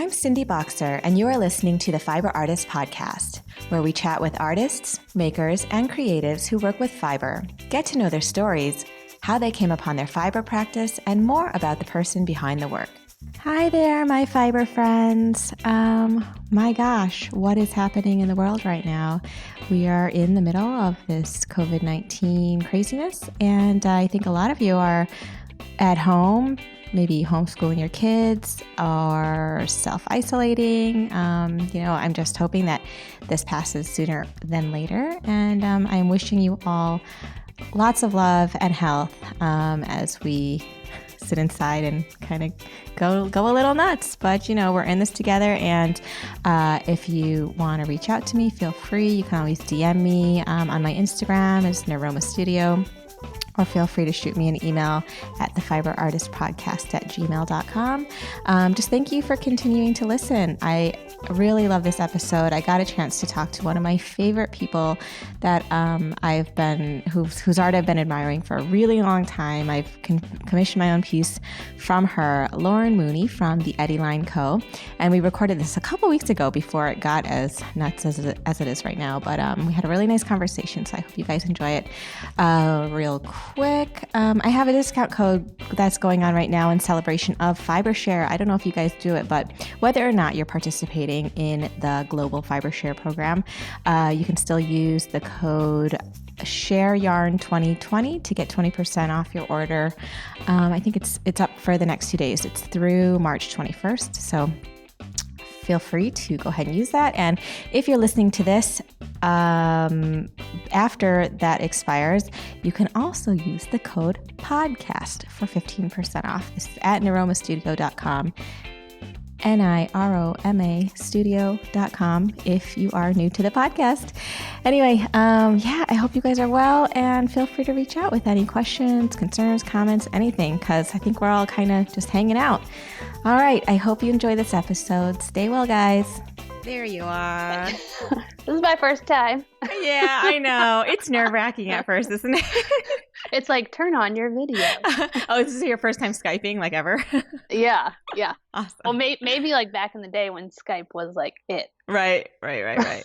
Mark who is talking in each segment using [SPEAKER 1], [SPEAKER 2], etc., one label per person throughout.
[SPEAKER 1] I'm Cindy Bokser, and you are listening to the Fiber Artist Podcast, where we chat with artists, makers, and creatives who work with fiber, get to know their stories, how they came upon their fiber practice, and more about the person behind the work. Hi there, my fiber friends. My gosh, what is happening in the world right now? We are in the middle of this COVID-19 craziness, and I think a lot of you are at home, maybe homeschooling your kids or self-isolating. I'm just hoping that this passes sooner than later. And I'm wishing you all lots of love and health as we sit inside and kind of go a little nuts. But, we're in this together. And if you want to reach out to me, feel free. You can always DM me on my Instagram. It's Niroma Studio. Or feel free to shoot me an email at thefiberartistpodcast@gmail.com. Just thank you for continuing to listen. I really love this episode. I got a chance to talk to one of my favorite people that whose art I've been admiring for a really long time. I've commissioned my own piece from her, Lauren Mooney from the Eddy Line Co. And we recorded this a couple weeks ago before it got as nuts as it is right now. But we had a really nice conversation, so I hope you guys enjoy it. Real quick, I have a discount code that's going on right now in celebration of FiberShare. I don't know if you guys do it, but whether or not you're participating in the global FiberShare program, you can still use the code ShareYarn2020 to get 20% off your order. I think it's up for the next 2 days. It's through March 21st, so feel free to go ahead and use that. And if you're listening to this after that expires, you can also use the code PODCAST for 15% off. This is at niromastudio.com. NIROMA studio.com if you are new to the podcast. Anyway, I hope you guys are well, and feel free to reach out with any questions, concerns, comments, anything, because I think we're all kind of just hanging out. All right, I hope you enjoy this episode. Stay well, guys. There you are.
[SPEAKER 2] This is my first time.
[SPEAKER 1] Yeah, I know. It's nerve-wracking at first, isn't it?
[SPEAKER 2] It's like, turn on your video.
[SPEAKER 1] Oh, this is your first time Skyping, like, ever?
[SPEAKER 2] Yeah.
[SPEAKER 1] Awesome.
[SPEAKER 2] Well, maybe like back in the day when Skype was like it.
[SPEAKER 1] Right.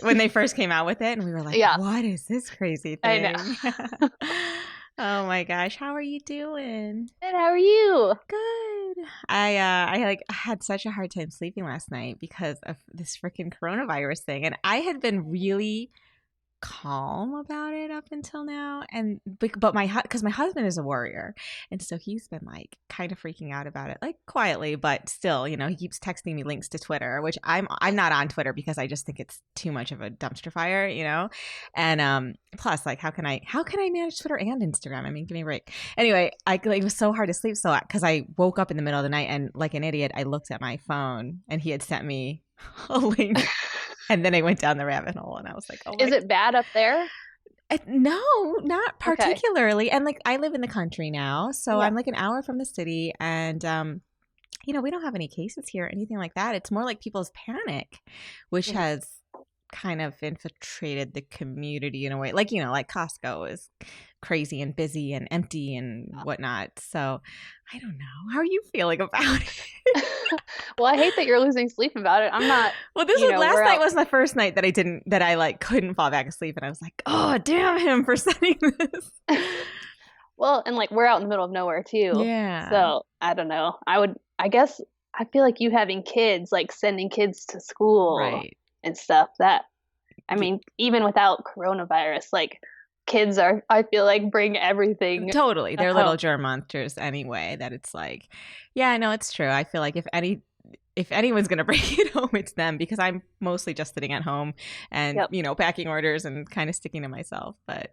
[SPEAKER 1] When they first came out with it, and we were like, What is this crazy thing?
[SPEAKER 2] I know.
[SPEAKER 1] Oh my gosh, how are you doing?
[SPEAKER 2] Good, how are you?
[SPEAKER 1] Good. I had such a hard time sleeping last night because of this freaking coronavirus thing, and I had been really calm about it up until now, and but my husband is a warrior, and so he's been like kind of freaking out about it, like quietly, but still, he keeps texting me links to Twitter, which I'm not on Twitter because I just think it's too much of a dumpster fire, and plus, like, how can I manage Twitter and Instagram? I mean, give me a break. Anyway, it was so hard to sleep, so because I woke up in the middle of the night and like an idiot, I looked at my phone and he had sent me a link. And then I went down the rabbit hole, and I was like, "Oh,
[SPEAKER 2] is it bad up there?"
[SPEAKER 1] No, not particularly. Okay. And like, I live in the country now, so I'm like an hour from the city, and we don't have any cases here or anything like that. It's more like people's panic, which has kind of infiltrated the community in a way. Like, like Costco is crazy and busy and empty and whatnot. So I don't know. How are you feeling about it?
[SPEAKER 2] Well, I hate that you're losing sleep about it. I'm not.
[SPEAKER 1] Well, last night was my first night that I couldn't fall back asleep, and I was like, oh, damn him for sending this.
[SPEAKER 2] Well, and like, we're out in the middle of nowhere too.
[SPEAKER 1] Yeah.
[SPEAKER 2] So I don't know. I feel like you having kids, like sending kids to school and stuff, I mean, even without coronavirus, like, kids I feel like, bring everything.
[SPEAKER 1] Totally. They're little germ monsters anyway, that it's like, yeah, no, it's true. I feel like if anyone's going to bring it home, it's them, because I'm mostly just sitting at home and, packing orders and kind of sticking to myself. But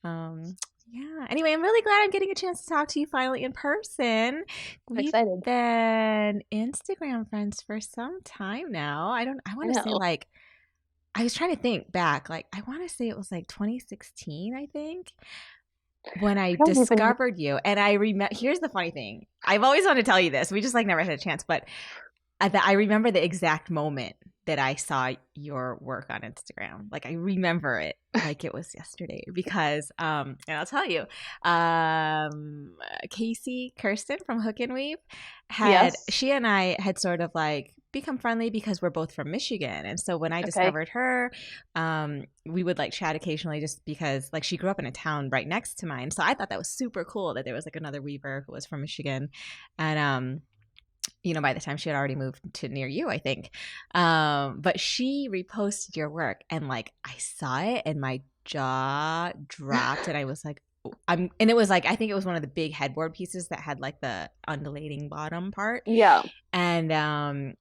[SPEAKER 1] yeah. Anyway, I'm really glad I'm getting a chance to talk to you finally in person. We've
[SPEAKER 2] excited.
[SPEAKER 1] been Instagram friends for some time now. I want to say, like, I was trying to think back, like, I want to say it was like 2016, I think, when I discovered you. And I remember, here's the funny thing. I've always wanted to tell you this. We just like never had a chance, but I remember the exact moment that I saw your work on Instagram. Like, I remember it like it was yesterday, because, and I'll tell you, Casey Kirsten from Hook and Weave she and I had sort of like become friendly because we're both from Michigan. And so when I discovered her, we would like chat occasionally just because like she grew up in a town right next to mine. So I thought that was super cool that there was like another weaver who was from Michigan. And you know, by the time she had already moved to near you, I think. But she reposted your work and like I saw it and my jaw dropped and I was like, and it was like, I think it was one of the big headboard pieces that had like the undulating bottom part.
[SPEAKER 2] Yeah.
[SPEAKER 1] And I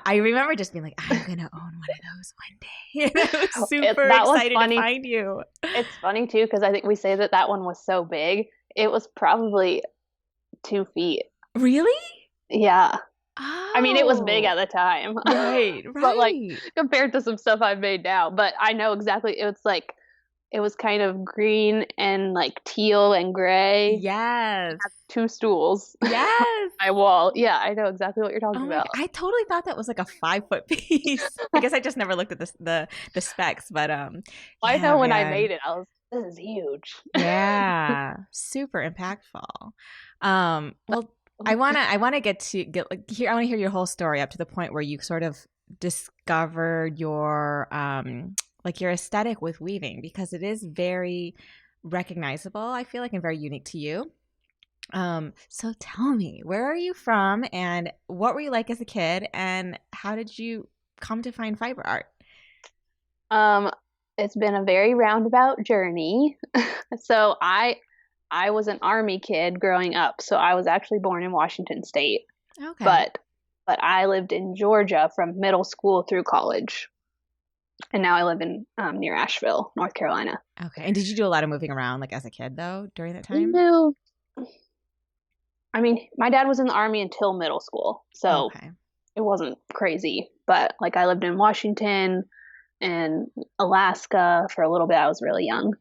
[SPEAKER 1] remember just being like, I'm gonna own one of those one day. And I was super excited to find you.
[SPEAKER 2] It's funny too because I think we say that one was so big. It was probably 2 feet.
[SPEAKER 1] Really?
[SPEAKER 2] Yeah.
[SPEAKER 1] Oh.
[SPEAKER 2] I mean, it was big at the time.
[SPEAKER 1] Right.
[SPEAKER 2] But like compared to some stuff I've made now, but I know exactly. It was kind of green and like teal and gray.
[SPEAKER 1] Yes.
[SPEAKER 2] 2 stools.
[SPEAKER 1] Yes.
[SPEAKER 2] My wall. Yeah, I know exactly what you're talking about.
[SPEAKER 1] I totally thought that was like a 5-foot piece. I guess I just never looked at the specs, but
[SPEAKER 2] I know when I made it, I was, this is huge.
[SPEAKER 1] Yeah. Super impactful. Well, I want to hear your whole story up to the point where you sort of discovered your like your aesthetic with weaving because it is very recognizable, I feel like, and very unique to you. So tell me, where are you from and what were you like as a kid and how did you come to find fiber art?
[SPEAKER 2] It's been a very roundabout journey. So I was an Army kid growing up, so I was actually born in Washington State.
[SPEAKER 1] Okay.
[SPEAKER 2] But I lived in Georgia from middle school through college. And now I live in near Asheville, North Carolina.
[SPEAKER 1] Okay. And did you do a lot of moving around like as a kid though during that time?
[SPEAKER 2] No. I mean, my dad was in the Army until middle school, so it wasn't crazy. But like I lived in Washington and Alaska for a little bit. I was really young.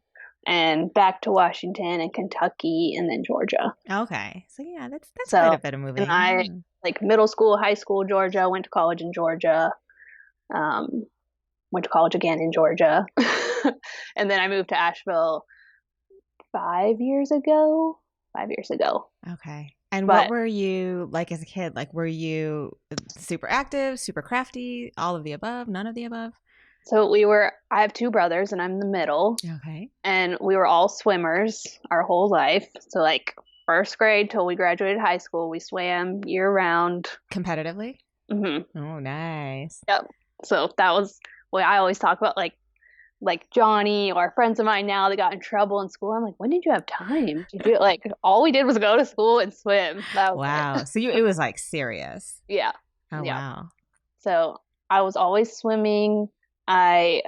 [SPEAKER 2] And back to Washington and Kentucky and then Georgia.
[SPEAKER 1] Okay. So yeah, that's quite a bit of moving.
[SPEAKER 2] And I like middle school, high school, Georgia, went to college in Georgia. Went to college again in Georgia. And then I moved to Asheville 5 years ago.
[SPEAKER 1] Okay. And what were you like as a kid? Like, were you super active, super crafty, all of the above, none of the above?
[SPEAKER 2] So I have 2 brothers and I'm the middle.
[SPEAKER 1] Okay.
[SPEAKER 2] And we were all swimmers our whole life. So like first grade till we graduated high school, we swam year round.
[SPEAKER 1] Competitively?
[SPEAKER 2] Mm-hmm.
[SPEAKER 1] Oh, nice.
[SPEAKER 2] Yep. So that was what I always talk about, like Johnny or friends of mine now that got in trouble in school. I'm like, when did you have time to do it? Like all we did was go to school and swim. That was
[SPEAKER 1] wow. So it was like serious.
[SPEAKER 2] Yeah.
[SPEAKER 1] Oh,
[SPEAKER 2] yeah.
[SPEAKER 1] Wow.
[SPEAKER 2] So I was always swimming. I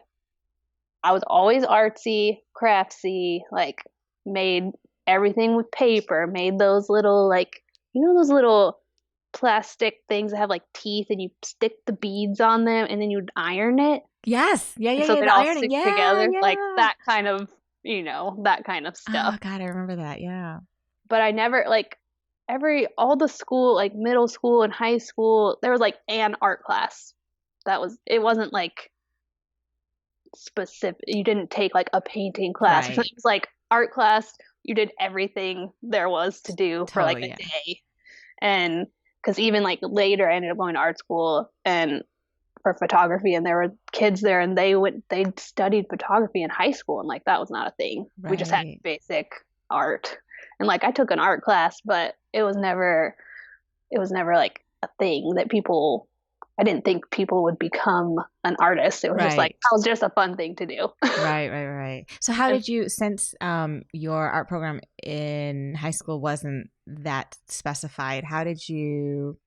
[SPEAKER 2] was always artsy, craftsy, like made everything with paper, made those little like, you know, those little plastic things that have like teeth and you stick the beads on them and then you'd iron it.
[SPEAKER 1] Yes. Yeah.
[SPEAKER 2] So they all stick together.
[SPEAKER 1] Yeah.
[SPEAKER 2] Like that kind of, that kind of stuff.
[SPEAKER 1] Oh God, I remember that. Yeah.
[SPEAKER 2] But I never all the school, like middle school and high school, there was like an art class. It wasn't like specific. You didn't take like a painting class. Right. It was like art class. You did everything there was to do for like a day. And because even like later I ended up going to art school and for photography and there were kids there and they studied photography in high school and like that was not a thing. Right. We just had basic art. And like I took an art class, but it was never like a thing that I didn't think people would become an artist. It was just like, that was just a fun thing to do.
[SPEAKER 1] Right. So how did you, since your art program in high school wasn't that specified, how did you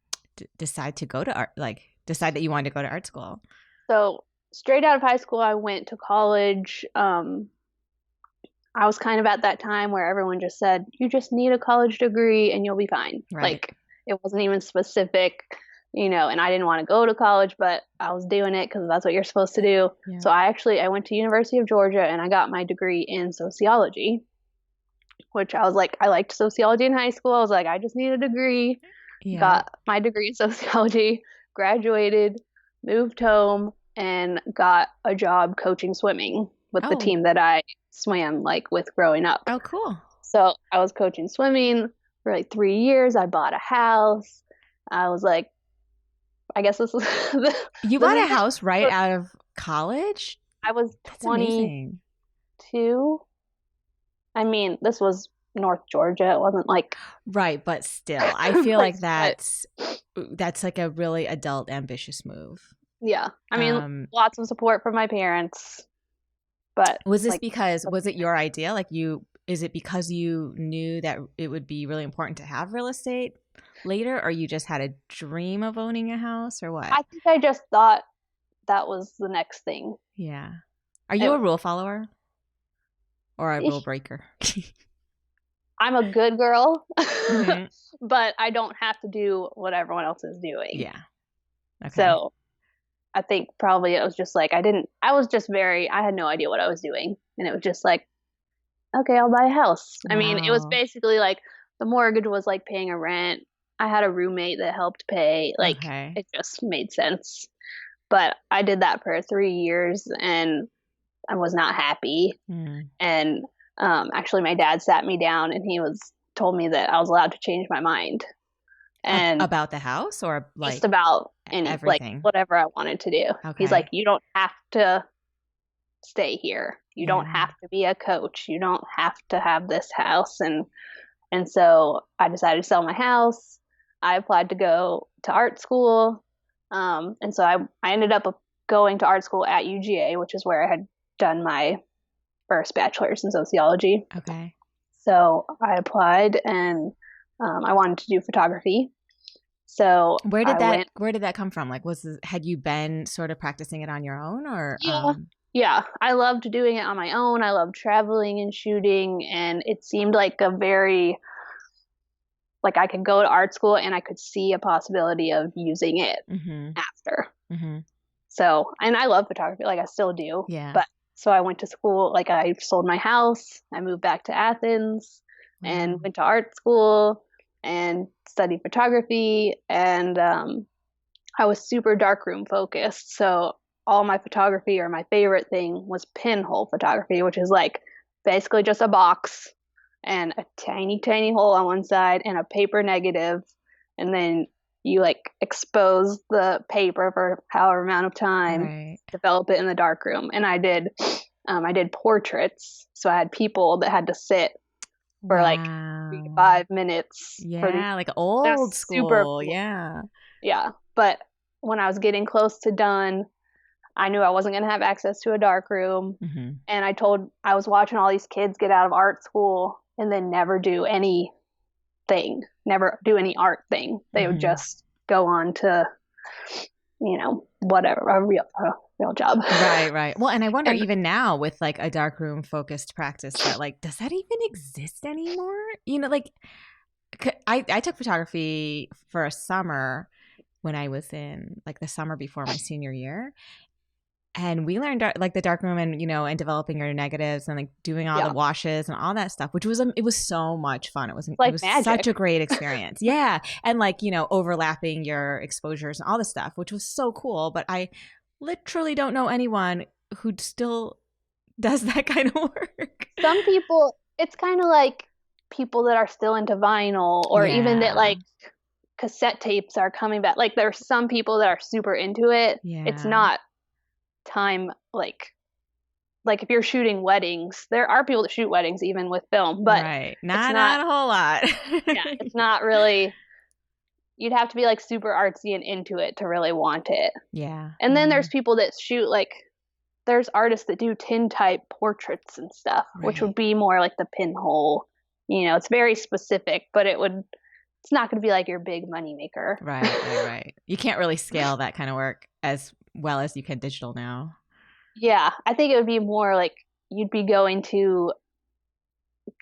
[SPEAKER 1] decide to go to art, like decide that you wanted to go to art school? So
[SPEAKER 2] straight out of high school, I went to college. I was kind of at that time where everyone just said, you just need a college degree and you'll be fine. Right. Like it wasn't even specific. And I didn't want to go to college, but I was doing it because that's what you're supposed to do. Yeah. So I went to University of Georgia and I got my degree in sociology, which I was like, I liked sociology in high school. I was like, I just need a degree. Yeah. Got my degree in sociology, graduated, moved home, and got a job coaching swimming with the team that I swam like with growing up.
[SPEAKER 1] Oh, cool.
[SPEAKER 2] So I was coaching swimming for like 3 years. I bought a house. I was like, I guess this is
[SPEAKER 1] You bought a house right out of college?
[SPEAKER 2] I was 22. I mean, this was North Georgia. It wasn't like
[SPEAKER 1] right, but still, I feel like that's like a really adult, ambitious move.
[SPEAKER 2] Yeah, I mean, lots of support from my parents. But
[SPEAKER 1] was this because was it your idea? Like is it because you knew that it would be really important to have real estate later, or you just had a dream of owning a house, or what?
[SPEAKER 2] I think I just thought that was the next thing.
[SPEAKER 1] Yeah. Are you a rule follower or a rule breaker?
[SPEAKER 2] I'm a good girl, but I don't have to do what everyone else is doing.
[SPEAKER 1] Yeah.
[SPEAKER 2] Okay. So I think probably it was just like I had no idea what I was doing. And it was just like, okay, I'll buy a house. Wow. I mean, it was basically like the mortgage was like paying a rent. I had a roommate that helped pay. Like, It just made sense. But I did that for 3 years and I was not happy. And actually, my dad sat me down and he told me that I was allowed to change my mind. And
[SPEAKER 1] about the house or like
[SPEAKER 2] just about everything, like whatever I wanted to do. Okay. He's like, you don't have to stay here. You don't have to be a coach. You don't have to have this house. And so I decided to sell my house. I applied to go to art school. And so I ended up going to art school at UGA, which is where I had done my first bachelor's in sociology.
[SPEAKER 1] Okay.
[SPEAKER 2] So I applied and I wanted to do photography. So
[SPEAKER 1] where did that come from? Like, had you been sort of practicing it on your own, or?
[SPEAKER 2] Yeah, I loved doing it on my own. I loved traveling and shooting, and it seemed like I could go to art school and I could see a possibility of using it after. So, and I love photography, like I still do.
[SPEAKER 1] Yeah.
[SPEAKER 2] But so I went to school, like I sold my house, I moved back to Athens and went to art school and studied photography, and I was super darkroom focused. So all my photography, or my favorite thing, was pinhole photography, which is like basically just a box and a tiny, tiny hole on one side and a paper negative, and then you like expose the paper for however amount of time, develop it in the darkroom. And I did portraits, so I had people that had to sit for like 3 to 5 minutes.
[SPEAKER 1] Yeah, like old school. Super cool. Yeah.
[SPEAKER 2] Yeah. But when I was getting close to done, I knew I wasn't going to have access to a darkroom. And I was watching all these kids get out of art school and then never do any art thing. They would just go on to, whatever, a real job.
[SPEAKER 1] Right. Well, and I wonder even now with like a darkroom focused practice that like, does that even exist anymore? Like I took photography for a summer when I was in like the summer before my senior year. And we learned like the darkroom and, and developing your negatives and like doing all the washes and all that stuff, which was, it was so much fun. It was such a great experience. Yeah. And like, overlapping your exposures and all this stuff, which was so cool. But I literally don't know anyone who still does that kind of work.
[SPEAKER 2] Some people, it's kind of like people that are still into vinyl, or even that like cassette tapes are coming back. Like there's some people that are super into it. Yeah. It's not time like if you're shooting weddings, there are people that shoot weddings even with film, but
[SPEAKER 1] not a whole lot.
[SPEAKER 2] Yeah, it's not really. You'd have to be like super artsy and into it to really want it.
[SPEAKER 1] Yeah.
[SPEAKER 2] And then there's people that shoot like, there's artists that do tintype portraits and stuff, which would be more like the pinhole. It's very specific, but it's not going to be like your big money maker.
[SPEAKER 1] Right. You can't really scale that kind of work as well as you can digital now.
[SPEAKER 2] Yeah, I think it would be more like you'd be going to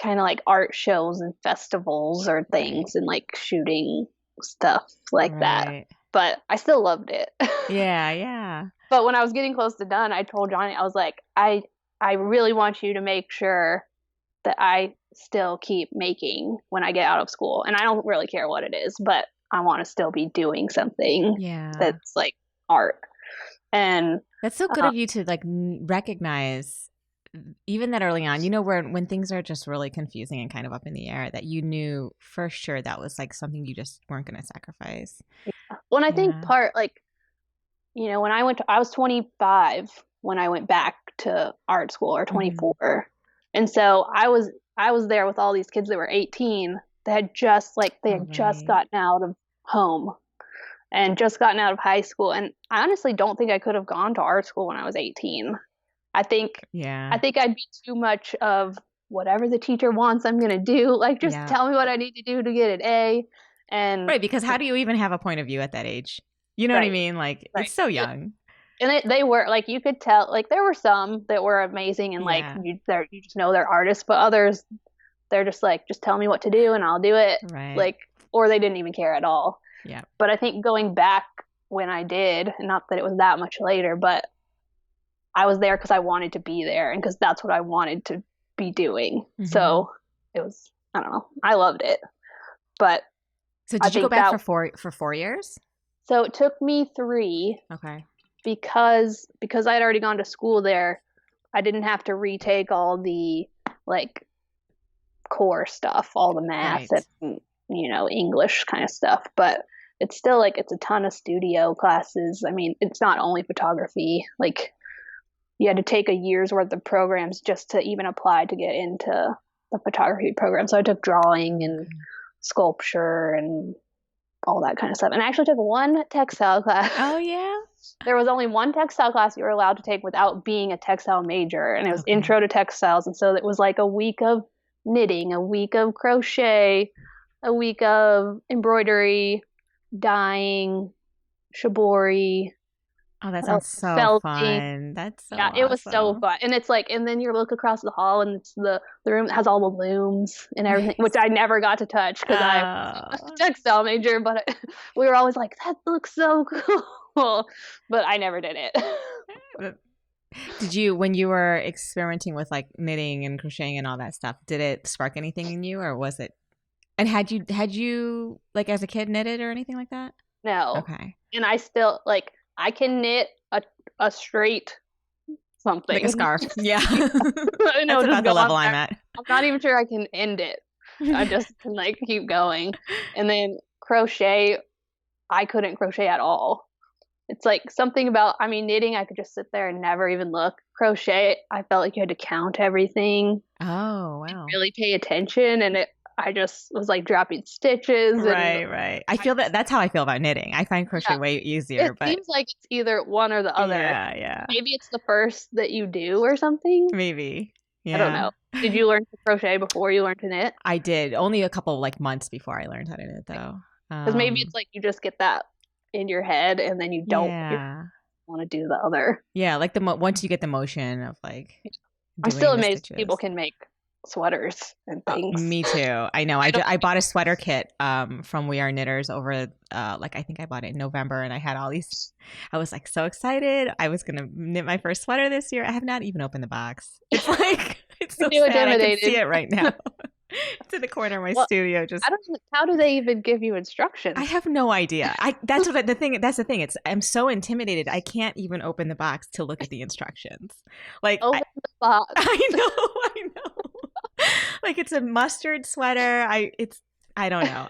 [SPEAKER 2] kind of like art shows and festivals or things and like shooting stuff like that. But I still loved it.
[SPEAKER 1] Yeah.
[SPEAKER 2] But when I was getting close to done, I told Johnny, I was like, I really want you to make sure that I still keep making when I get out of school. And I don't really care what it is, but I want to still be doing something that's like art. And
[SPEAKER 1] that's so good of you to like recognize even that early on, when things are just really confusing and kind of up in the air, that you knew for sure that was like something you just weren't going to sacrifice.
[SPEAKER 2] Yeah. Well, and I think part like, when I was 25 when I went back to art school, or 24. Mm-hmm. And so I was there with all these kids that were 18 that had just gotten out of home and just gotten out of high school. And I honestly don't think I could have gone to art school when I was 18. I think I'd be too much of whatever the teacher wants, I'm going to do. Like, just tell me what I need to do to get an A. And
[SPEAKER 1] right, because how do you even have a point of view at that age? You know what I mean? Like, it's so young.
[SPEAKER 2] And they were like, you could tell, like, there were some that were amazing and like you just know they're artists, but others, they're just like, just tell me what to do and I'll do it.
[SPEAKER 1] Right.
[SPEAKER 2] Like, or they didn't even care at all.
[SPEAKER 1] Yeah.
[SPEAKER 2] But I think going back when I did, and not that it was that much later, but I was there because I wanted to be there and because that's what I wanted to be doing. Mm-hmm. So it was, I don't know, I loved it. But
[SPEAKER 1] so did you go back for 4 years?
[SPEAKER 2] So it took me 3.
[SPEAKER 1] Okay.
[SPEAKER 2] Because I'd already gone to school there, I didn't have to retake all the like core stuff, all the math and English kind of stuff. But it's still like it's a ton of studio classes. I mean, it's not only photography. Like, you had to take a year's worth of programs just to even apply to get into the photography program. So I took drawing and sculpture and all that kind of stuff. And I actually took one textile class.
[SPEAKER 1] Oh, yeah?
[SPEAKER 2] There was only one textile class you were allowed to take without being a textile major, and it was Intro to Textiles. And so it was like a week of knitting, a week of crochet, a week of embroidery, dyeing, shibori.
[SPEAKER 1] Oh, that sounds so felting. Fun. That's so awesome.
[SPEAKER 2] It was so fun. And it's like, and then you look across the hall and it's the room that has all the looms and everything, which I never got to touch because I was a textile major, but we were always like, that looks so cool. But I never did it.
[SPEAKER 1] Did you, when you were experimenting with like knitting and crocheting and all that stuff, did it spark anything in you, or was it, and had you like as a kid knitted or anything like that?
[SPEAKER 2] No.
[SPEAKER 1] Okay.
[SPEAKER 2] And I still like, I can knit a straight something.
[SPEAKER 1] Like a scarf. Yeah.
[SPEAKER 2] I know,
[SPEAKER 1] that's about the level I'm at.
[SPEAKER 2] I'm not even sure I can end it. I just can like keep going. And then crochet, I couldn't crochet at all. It's like something about, I mean, knitting, I could just sit there and never even look. Crochet, I felt like you had to count everything.
[SPEAKER 1] Oh, wow.
[SPEAKER 2] Really pay attention. And I just was like dropping stitches.
[SPEAKER 1] Right. I feel that's how I feel about knitting. I find crochet way easier.
[SPEAKER 2] It seems like it's either one or the other.
[SPEAKER 1] Yeah.
[SPEAKER 2] Maybe it's the first that you do or something.
[SPEAKER 1] Maybe. Yeah.
[SPEAKER 2] I don't know. Did you learn to crochet before you learned to knit?
[SPEAKER 1] I did. Only a couple like months before I learned how to knit, though.
[SPEAKER 2] Because maybe it's like you just get that in your head and then you don't want to do the other.
[SPEAKER 1] Yeah, like once you get the motion of like.
[SPEAKER 2] I'm still amazed people can make sweaters and things.
[SPEAKER 1] Me too. I know. I bought a sweater kit from We Are Knitters over like I think I bought it in November, and I had all these. I was like so excited. I was gonna knit my first sweater this year. I have not even opened the box. It's like it's so sad. I can see it right now. It's in the corner of my studio. Just
[SPEAKER 2] how do they even give you instructions?
[SPEAKER 1] I have no idea. That's the thing. I'm so intimidated. I can't even open the box to look at the instructions. Like
[SPEAKER 2] open the box.
[SPEAKER 1] I know. Like it's a mustard sweater. I don't know.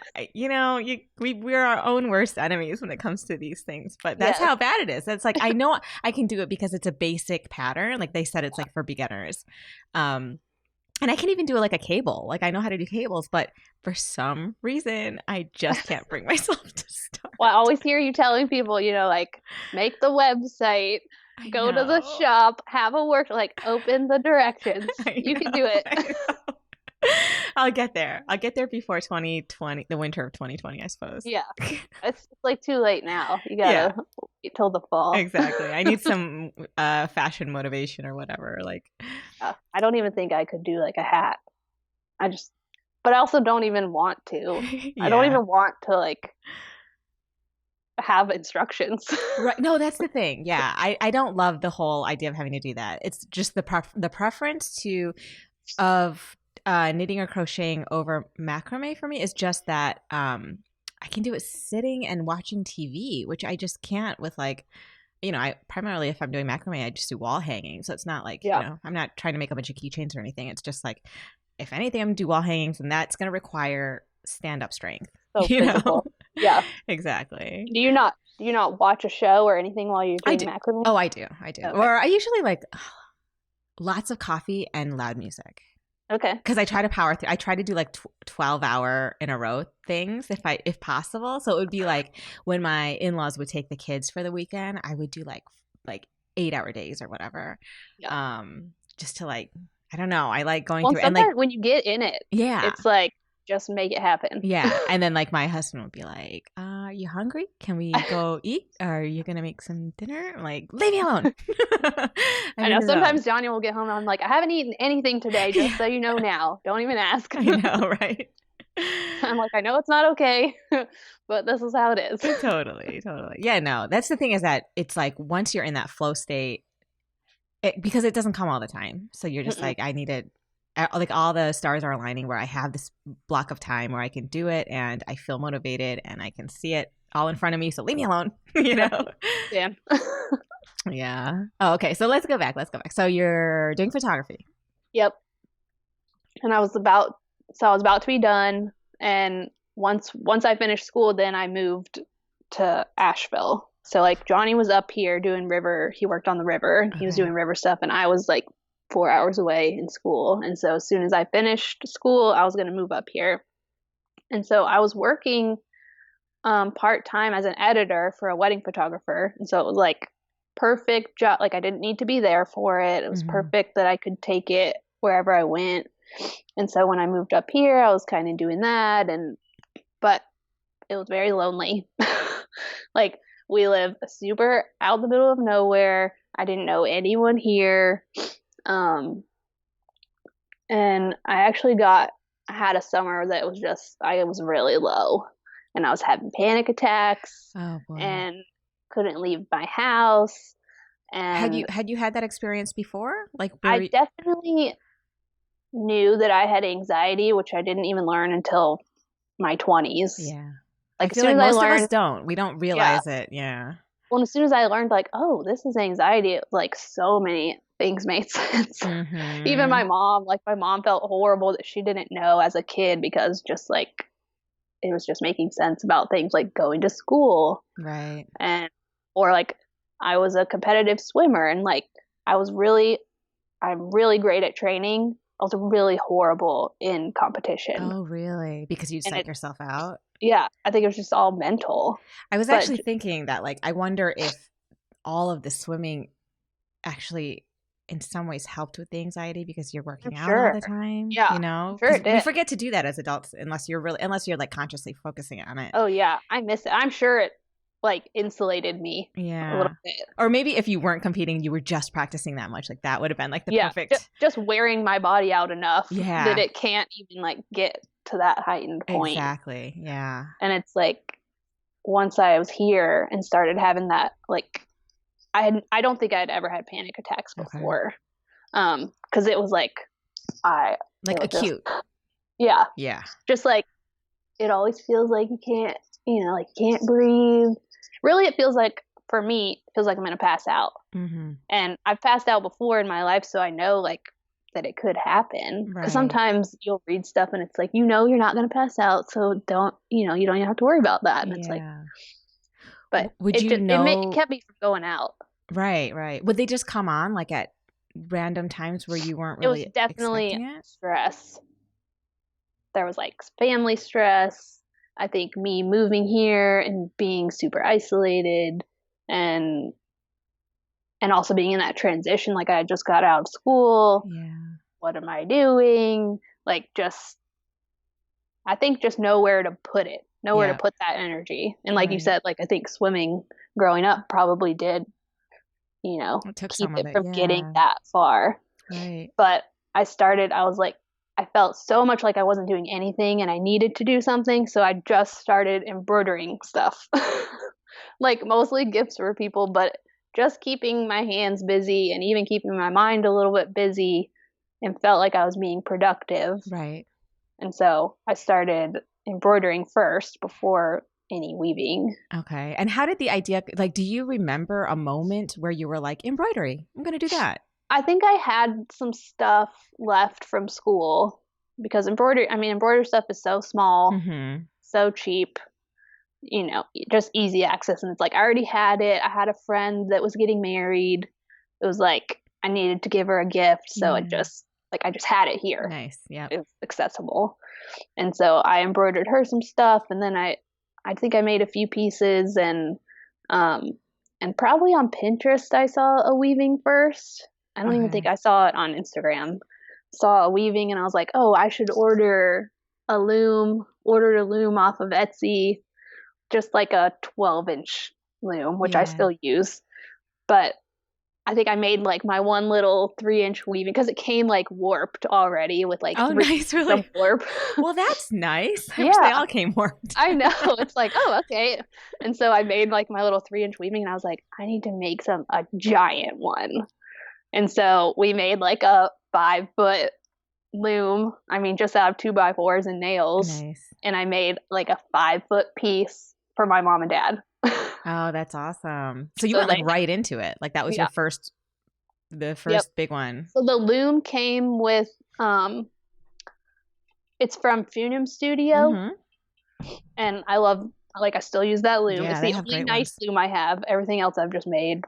[SPEAKER 1] We're our own worst enemies when it comes to these things. But that's how bad it is. It's like I know I can do it because it's a basic pattern. Like they said, it's like for beginners. And I can even do like a cable. Like I know how to do cables, but for some reason I just can't bring myself to start.
[SPEAKER 2] Well, I always hear you telling people, like make the website, go to the shop, have a work, like open the directions. You can do it.
[SPEAKER 1] I'll get there. I'll get there before 2020, the winter of 2020, I suppose.
[SPEAKER 2] Yeah. It's like too late now. You gotta wait till the fall.
[SPEAKER 1] Exactly. I need some fashion motivation or whatever. Like,
[SPEAKER 2] I don't even think I could do like a hat. But I also don't even want to. Yeah. I don't even want to like have instructions.
[SPEAKER 1] Right. No, that's the thing. Yeah. I don't love the whole idea of having to do that. It's just the preference of knitting or crocheting over macrame for me is just that I can do it sitting and watching TV, which I just can't with like I primarily, if I'm doing macrame, I just do wall hanging. So it's not like, I'm not trying to make a bunch of keychains or anything. It's just like, if anything, I'm gonna do wall hangings, and that's going to require stand-up strength.
[SPEAKER 2] So physical. Yeah.
[SPEAKER 1] Exactly.
[SPEAKER 2] Do you not watch a show or anything while you're doing macrame?
[SPEAKER 1] Oh, I do. Okay. Or I usually like lots of coffee and loud music.
[SPEAKER 2] Okay.
[SPEAKER 1] Because I try to power through. I try to do like 12-hour in a row things if possible. So it would be like when my in-laws would take the kids for the weekend, I would do like 8-hour days or whatever. Yeah. Just to like, I don't know. I like going through.
[SPEAKER 2] And like when you get in it, it's like, just make it happen.
[SPEAKER 1] Yeah. And then like my husband would be like, are you hungry? Can we go eat? Are you going to make some dinner? I'm like, leave me alone.
[SPEAKER 2] I know sometimes Johnny will get home and I'm like, I haven't eaten anything today, just so you know now. Don't even ask.
[SPEAKER 1] I know, right?
[SPEAKER 2] I'm like, I know it's not okay, but this is how it is.
[SPEAKER 1] Totally. Yeah, no, that's the thing is that it's like once you're in that flow state, because it doesn't come all the time. So you're just like, I need it. Like all the stars are aligning where I have this block of time where I can do it and I feel motivated and I can see it all in front of me. So leave me alone, Yeah. Yeah. Oh, okay. So let's go back. So you're doing photography.
[SPEAKER 2] Yep. And I was about to be done. And once I finished school, then I moved to Asheville. So like Johnny was up here doing river. He worked on the river and he was doing river stuff. And I was like 4 hours away in school. And so as soon as I finished school, I was going to move up here. And so I was working part-time as an editor for a wedding photographer. And so it was like perfect job. Like I didn't need to be there for it. It was perfect that I could take it wherever I went. And so when I moved up here, I was kind of doing that. But it was very lonely. Like we live super out in the middle of nowhere. I didn't know anyone here. And I had a summer that was just, I was really low and I was having panic attacks and couldn't leave my house. And
[SPEAKER 1] had you had that experience before? Like
[SPEAKER 2] I definitely knew that I had anxiety, which I didn't even learn until my 20s.
[SPEAKER 1] Yeah.
[SPEAKER 2] Like
[SPEAKER 1] I feel like most of us don't. We don't realize it. Yeah.
[SPEAKER 2] Well, as soon as I learned like, oh, this is anxiety, it was like so many things made sense. Even my mom felt horrible that she didn't know as a kid because just like it was just making sense about things like going to school.
[SPEAKER 1] Right.
[SPEAKER 2] Or like I was a competitive swimmer and like I'm really great at training. I was really horrible in competition.
[SPEAKER 1] Oh, really? Because you psych yourself out?
[SPEAKER 2] Yeah. I think it was just all mental.
[SPEAKER 1] I was actually thinking that like, I wonder if all of the swimming actually in some ways helped with the anxiety because you're working out all the time.
[SPEAKER 2] Yeah. Sure it did.
[SPEAKER 1] We forget to do that as adults unless you're like consciously focusing on it.
[SPEAKER 2] Oh yeah. I miss it. I'm sure it like insulated me a little bit.
[SPEAKER 1] Or maybe if you weren't competing, you were just practicing that much. Like that would have been like the perfect.
[SPEAKER 2] Just wearing my body out enough that it can't even like get to that heightened point.
[SPEAKER 1] Exactly. Yeah.
[SPEAKER 2] And it's like once I was here and started having that like I don't think I'd ever had panic attacks before. Because it was like
[SPEAKER 1] acute.
[SPEAKER 2] Yeah. Just like it always feels like you can't breathe. Really, it feels like for me, it feels like I'm gonna pass out. And I've passed out before in my life, so I know like that it could happen. Because sometimes you'll read stuff and it's like you're not gonna pass out, so don't you don't even have to worry about that. And it's like, but it kept me from going out.
[SPEAKER 1] Right. Would they just come on like at random times where you weren't really?
[SPEAKER 2] It was definitely stress. There was like family stress. I think me moving here and being super isolated and also being in that transition, like I just got out of school.
[SPEAKER 1] Yeah.
[SPEAKER 2] What am I doing? Like I think just nowhere to put it, to put that energy. And like you said, like I think swimming growing up probably did, keep it from getting that far.
[SPEAKER 1] Right.
[SPEAKER 2] But I was like, I felt so much like I wasn't doing anything and I needed to do something. So I just started embroidering stuff, like mostly gifts for people, but just keeping my hands busy and even keeping my mind a little bit busy and felt like I was being productive.
[SPEAKER 1] Right.
[SPEAKER 2] And so I started embroidering first before any weaving.
[SPEAKER 1] Okay. And how did the idea, like, do you remember a moment where you were like, embroidery, I'm going to do that?
[SPEAKER 2] I think I had some stuff left from school because embroidery stuff is so small, so cheap, just easy access. And it's like, I already had it. I had a friend that was getting married. It was like, I needed to give her a gift. So I just had it here.
[SPEAKER 1] Nice. Yeah.
[SPEAKER 2] It was accessible. And so I embroidered her some stuff. And then I think I made a few pieces and probably on Pinterest, I saw a weaving first. I don't even think I saw it on Instagram. Saw a weaving and I was like, oh, I should order a loom. Ordered a loom off of Etsy, just like a 12-inch loom, which I still use. But I think I made like my one little 3-inch weaving because it came like warped already with like
[SPEAKER 1] nice, really
[SPEAKER 2] warp.
[SPEAKER 1] Well, that's nice.
[SPEAKER 2] Yeah,
[SPEAKER 1] they all came warped.
[SPEAKER 2] I know. It's like, oh, okay. And so I made like my little 3-inch weaving, and I was like, I need to make a giant one. And so we made like a 5-foot loom. I mean, just out of 2x4s and nails.
[SPEAKER 1] Nice.
[SPEAKER 2] And I made like a 5-foot piece for my mom and dad.
[SPEAKER 1] Oh, that's awesome. So you went like right into it. Like that was your first big one.
[SPEAKER 2] So the loom came with, it's from Funim Studio. And I still use that loom.
[SPEAKER 1] Yeah,
[SPEAKER 2] it's the only nice loom I have. Everything else I've just made.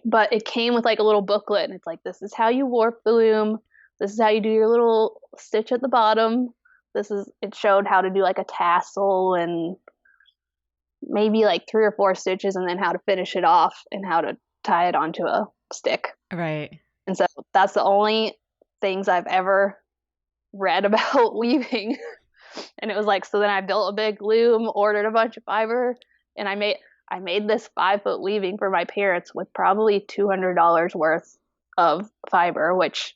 [SPEAKER 2] But it came with like a little booklet, and it's like, this is how you warp the loom. This is how you do your little stitch at the bottom. It showed how to do like a tassel and maybe like 3 or 4 stitches, and then how to finish it off and how to tie it onto a stick.
[SPEAKER 1] Right.
[SPEAKER 2] And so that's the only things I've ever read about weaving. And it was like, so then I built a big loom, ordered a bunch of fiber, and I made this 5-foot weaving for my parents with probably $200 worth of fiber, which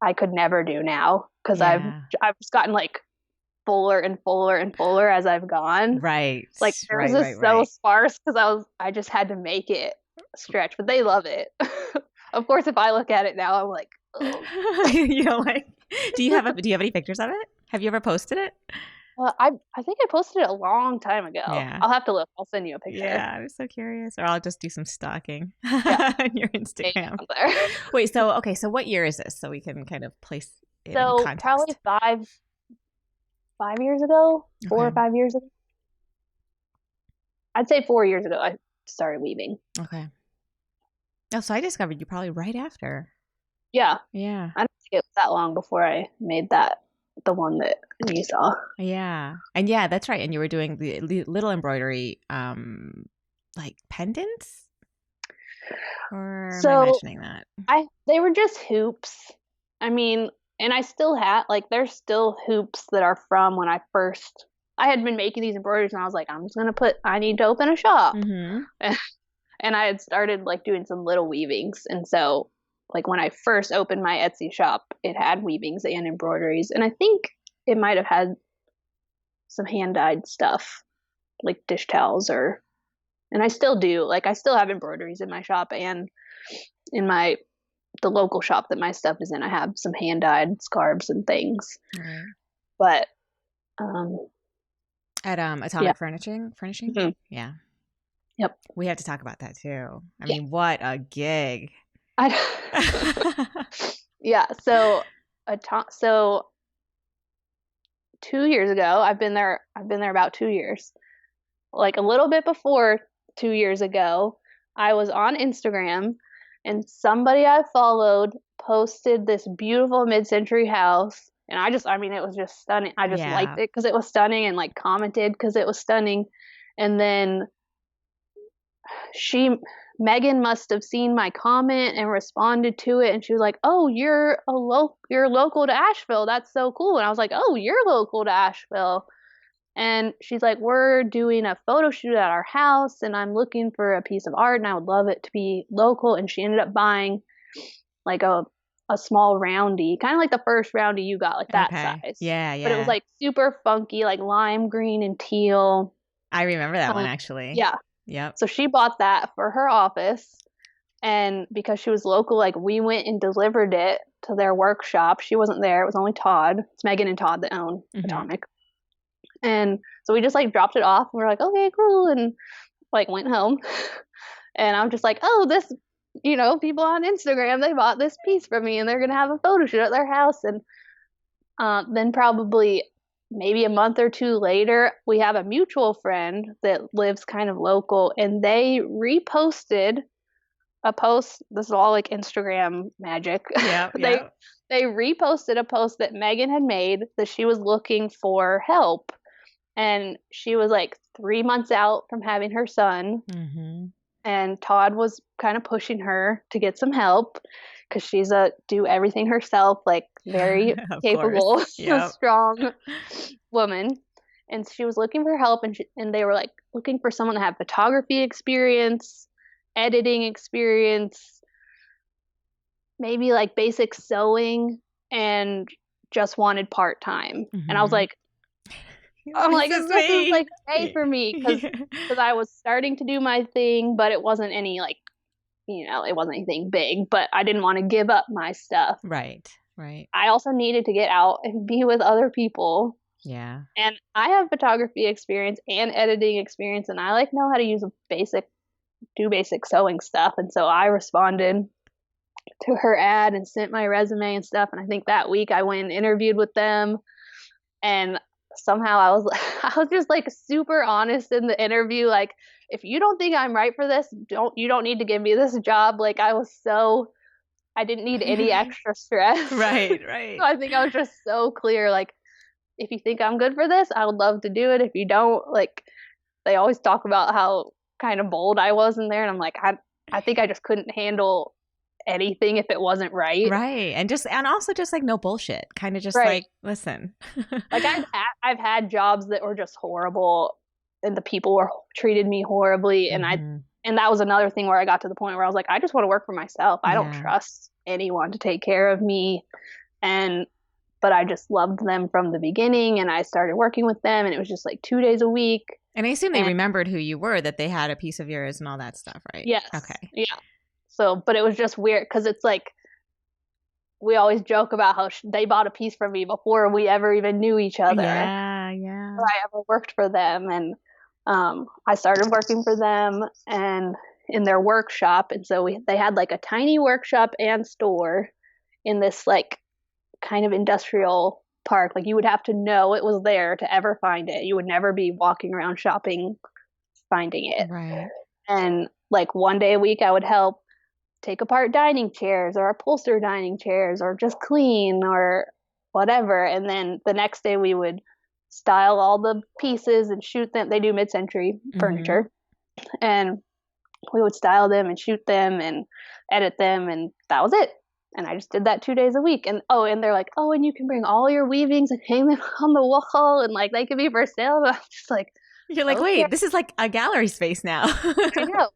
[SPEAKER 2] I could never do now because I've just gotten like fuller and fuller and fuller as I've gone.
[SPEAKER 1] Right.
[SPEAKER 2] Like theirs is so sparse because I just had to make it stretch, but they love it. Of course, if I look at it now, I'm like, oh.
[SPEAKER 1] Like, do you have any pictures of it? Have you ever posted it?
[SPEAKER 2] I think I posted it a long time ago.
[SPEAKER 1] Yeah.
[SPEAKER 2] I'll have to look. I'll send you a picture.
[SPEAKER 1] Yeah, I'm so curious. Or I'll just do some stalking on your Instagram. Wait, so what year is this? So we can kind of place it in context.
[SPEAKER 2] Probably 5 years ago, 4 or 5 years ago. I'd say 4 years ago I started weaving.
[SPEAKER 1] Okay. Oh, so I discovered you probably right after.
[SPEAKER 2] Yeah.
[SPEAKER 1] Yeah.
[SPEAKER 2] I don't think it was that long before I made the one that you saw.
[SPEAKER 1] Yeah. And yeah, that's right. And you were doing the little embroidery, like pendants? Or am I imagining that?
[SPEAKER 2] They were just hoops. I mean, and I still have, like, there's still hoops that are from when I had been making these embroideries, and I was like, I need to open a shop. And I had started like doing some little weavings. And so like when I first opened my Etsy shop, it had weavings and embroideries. And I think it might have had some hand-dyed stuff like dish towels and I still do. Like I still have embroideries in my shop, and in the local shop that my stuff is in, I have some hand-dyed scarves and things. But
[SPEAKER 1] at Atomic Furnishing? Yeah.
[SPEAKER 2] Yep.
[SPEAKER 1] We have to talk about that too. I mean, what a gig.
[SPEAKER 2] Yeah. So 2 years ago, I've been there about 2 years. Like a little bit before 2 years ago, I was on Instagram, and somebody I followed posted this beautiful mid-century house, and it was just stunning. I just liked it because it was stunning, and like commented because it was stunning. And then Megan must have seen my comment and responded to it, and she was like, "Oh, you're local to Asheville. That's so cool." And I was like, "Oh, you're local to Asheville." And she's like, "We're doing a photo shoot at our house, and I'm looking for a piece of art, and I would love it to be local." And she ended up buying like a small roundy, kind of like the first roundy you got, like that size.
[SPEAKER 1] Yeah.
[SPEAKER 2] But it was like super funky, like lime green and teal.
[SPEAKER 1] I remember that one actually.
[SPEAKER 2] Yeah.
[SPEAKER 1] Yep.
[SPEAKER 2] So she bought that for her office, and because she was local, like we went and delivered it to their workshop. She wasn't there. It was only Todd. It's Megan and Todd that own Atomic. And So we just like dropped it off and we're like, okay, cool. And like went home. And I'm just like, oh, this, people on Instagram, they bought this piece from me and they're going to have a photo shoot at their house. And then probably maybe a month or two later, we have a mutual friend that lives kind of local, and they reposted a post. This is all like Instagram magic.
[SPEAKER 3] Yeah,
[SPEAKER 2] they reposted a post that Megan had made that she was looking for help, and she was like 3 months out from having her son, and Todd was kind of pushing her to get some help because she's a do everything herself, like very capable, strong woman. And she was looking for help, and they were like looking for someone to have photography experience, editing experience, maybe like basic sewing, and just wanted part-time. And I was like, this is like A for me, because I was starting to do my thing, but it wasn't any like, it wasn't anything big, but I didn't want to give up my stuff.
[SPEAKER 3] Right.
[SPEAKER 2] I also needed to get out and be with other people.
[SPEAKER 3] Yeah.
[SPEAKER 2] And I have photography experience and editing experience, and I like know how to use do basic sewing stuff. And so I responded to her ad and sent my resume and stuff. And I think that week I went and interviewed with them, and somehow I was just like super honest in the interview. Like, if you don't think I'm right for this, you don't need to give me this job. Like, I didn't need any extra stress.
[SPEAKER 3] Right.
[SPEAKER 2] So I think I was just so clear. Like, if you think I'm good for this, I would love to do it. If you don't, like, they always talk about how kind of bold I was in there. And I'm like, I think I just couldn't handle anything if it wasn't right.
[SPEAKER 3] Right. And also just like no bullshit. Kind of just like, listen.
[SPEAKER 2] Like I've had jobs that were just horrible, and the people treated me horribly. And and that was another thing where I got to the point where I was like, I just want to work for myself. I don't trust anyone to take care of me. But I just loved them from the beginning, and I started working with them, and it was just like 2 days a week.
[SPEAKER 3] And I assume they remembered who you were, that they had a piece of yours and all that stuff, right?
[SPEAKER 2] Yes.
[SPEAKER 3] Okay.
[SPEAKER 2] Yeah. So, but it was just weird because it's like, we always joke about how they bought a piece from me before we ever even knew each other.
[SPEAKER 3] Yeah.
[SPEAKER 2] Or I ever worked for them. And I started working for them and in their workshop. And so they had like a tiny workshop and store in this like kind of industrial park. Like, you would have to know it was there to ever find it. You would never be walking around shopping finding it.
[SPEAKER 3] Right.
[SPEAKER 2] And like one day a week I would help take apart dining chairs or upholster dining chairs or just clean or whatever. And then the next day we would style all the pieces and shoot them. They do mid-century furniture. And we would style them and shoot them and edit them, and that was it. And I just did that 2 days a week. And they're like, oh, and you can bring all your weavings and hang them on the wall, and like they could be for sale. I'm just like,
[SPEAKER 3] you're like, okay. Wait, this is like a gallery space now.
[SPEAKER 2] I know.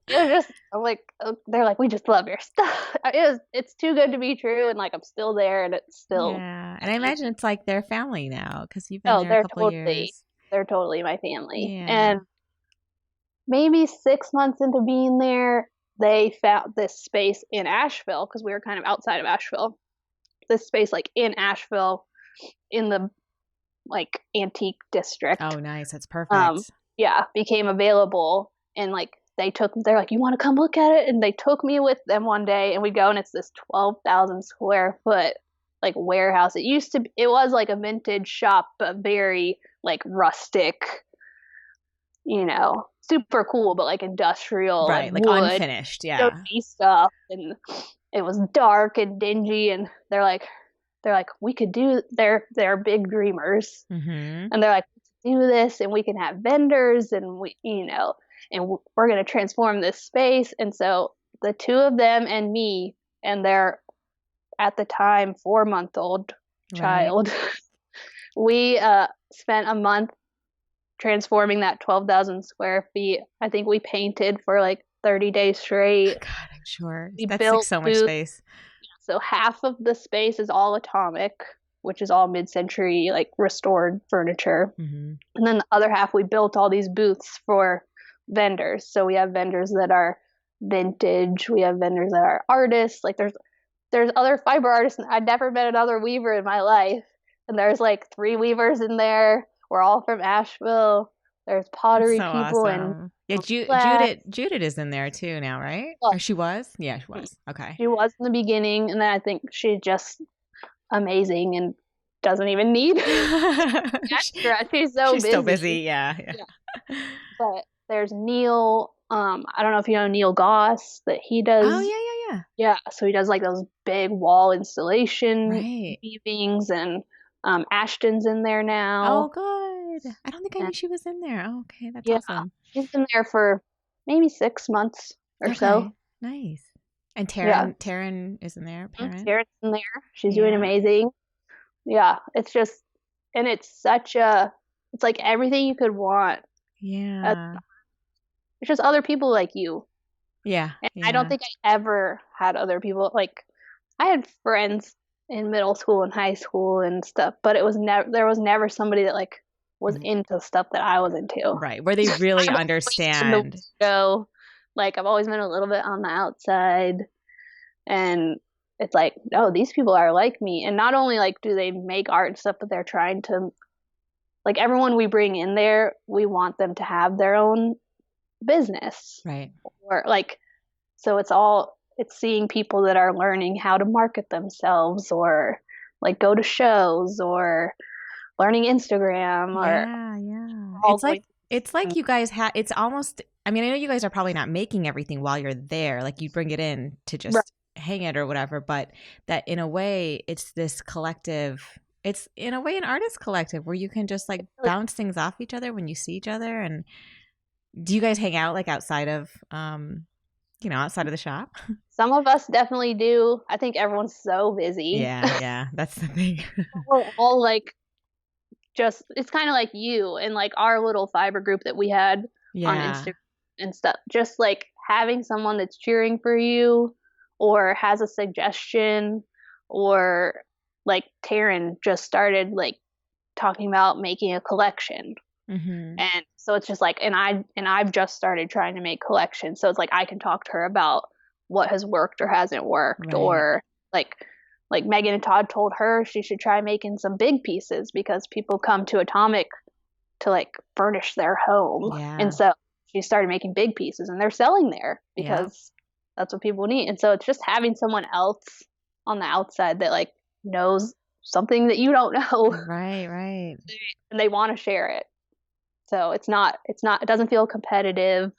[SPEAKER 2] I'm like, they're like, we just love your stuff. It's too good to be true, and like I'm still there, and it's still.
[SPEAKER 3] Yeah, and I imagine it's like their family now because you've been there a couple years.
[SPEAKER 2] They're totally my family.
[SPEAKER 3] Yeah.
[SPEAKER 2] And maybe 6 months into being there, they found this space in Asheville, because we were kind of outside of Asheville. This space like in Asheville, in the like antique district.
[SPEAKER 3] Oh, nice. That's perfect.
[SPEAKER 2] Became available, and like they're like, you want to come look at it? And they took me with them one day, and we go, and it's this 12,000 square foot like warehouse. It was like a vintage shop, but very like rustic, super cool, but like industrial,
[SPEAKER 3] right? Like
[SPEAKER 2] wood,
[SPEAKER 3] unfinished,
[SPEAKER 2] stuff. And it was dark and dingy, and they're like, we could do. They're big dreamers, and they're like, do this, and we can have vendors, and we, and we're gonna transform this space. And so the two of them and me and their, at the time, 4-month-old child, we spent a month transforming that 12,000 square feet. I think we painted for like 30 days straight.
[SPEAKER 3] God, I'm sure. That's like so much space.
[SPEAKER 2] So half of the space is all atomic, which is all mid-century, like restored furniture. And then the other half, we built all these booths for vendors. So we have vendors that are vintage. We have vendors that are artists. Like there's other fiber artists. I'd never met another weaver in my life. And there's like 3 weavers in there. We're all from Asheville. There's pottery
[SPEAKER 3] so
[SPEAKER 2] people
[SPEAKER 3] awesome.
[SPEAKER 2] and
[SPEAKER 3] Judith is in there too now, right?
[SPEAKER 2] Well,
[SPEAKER 3] or she was? Yeah, she was. Okay.
[SPEAKER 2] She was in the beginning, and then I think she's just amazing and doesn't even need extra. She's busy.
[SPEAKER 3] So busy. Yeah.
[SPEAKER 2] But there's Neil. I don't know if you know Neil Goss, that he does.
[SPEAKER 3] Oh yeah.
[SPEAKER 2] Yeah, so he does like those big wall installation weavings, and Ashton's in there now.
[SPEAKER 3] Oh, good. I don't think I knew she was in there. Oh, okay, that's awesome.
[SPEAKER 2] She's been there for maybe 6 months or so.
[SPEAKER 3] Nice. And Taryn is in there.
[SPEAKER 2] Taryn's in there. She's doing amazing. Yeah, it's just, and it's like everything you could want.
[SPEAKER 3] Yeah.
[SPEAKER 2] It's just other people like you.
[SPEAKER 3] Yeah.
[SPEAKER 2] And I don't think I ever had other people. Like, I had friends in middle school and high school and stuff, but there was never somebody that like was into stuff that I was into.
[SPEAKER 3] Right. Where they really understand.
[SPEAKER 2] So, like, I've always been a little bit on the outside, and it's like, no, these people are like me. And not only like do they make art and stuff, but they're trying to, like, everyone we bring in there, we want them to have their own business.
[SPEAKER 3] Right.
[SPEAKER 2] Or like, so it's seeing people that are learning how to market themselves, or like go to shows, or learning Instagram, or
[SPEAKER 3] it's like you guys it's almost, I mean, I know you guys are probably not making everything while you're there, like you bring it in to just hang it or whatever, but that in a way it's this collective, it's in a way an artist collective where you can just like bounce things off each other when you see each other. And do you guys hang out like outside of outside of the shop?
[SPEAKER 2] Some of us definitely do. I think everyone's so busy.
[SPEAKER 3] Yeah, that's the thing.
[SPEAKER 2] We're all like, just, it's kind of like you and like our little fiber group that we had on Instagram and stuff. Just like having someone that's cheering for you or has a suggestion, or like Taryn just started like talking about making a collection.
[SPEAKER 3] Mm-hmm.
[SPEAKER 2] And so it's just like, and I've just started trying to make collections. So it's like, I can talk to her about what has worked or hasn't worked, or like Megan and Todd told her she should try making some big pieces because people come to Atomic to like furnish their home. And so she started making big pieces, and they're selling there because that's what people need. And so it's just having someone else on the outside that like knows something that you don't know.
[SPEAKER 3] Right.
[SPEAKER 2] And they want to share it. So it doesn't feel competitive.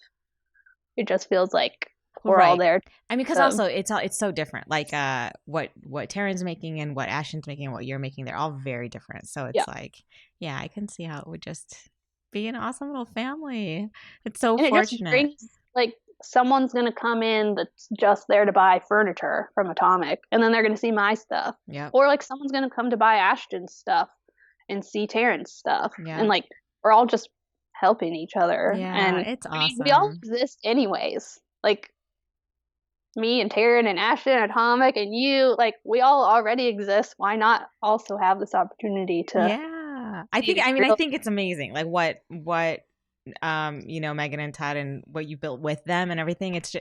[SPEAKER 2] It just feels like we're all there.
[SPEAKER 3] I mean, because also it's so different. Like what Taryn's making and what Ashton's making and what you're making, they're all very different. So it's like, I can see how it would just be an awesome little family. It's so fortunate. It just brings,
[SPEAKER 2] like, someone's gonna come in that's just there to buy furniture from Atomic, and then they're gonna see my stuff. Or like someone's gonna come to buy Ashton's stuff and see Taryn's stuff, and like we're all just helping each other. And
[SPEAKER 3] it's awesome.
[SPEAKER 2] We all exist anyways. Like, me and Taryn and Ashton and Atomic and you, like, we all already exist. Why not also have this opportunity to
[SPEAKER 3] I think it's amazing, like what Megan and Todd and what you built with them and everything. It's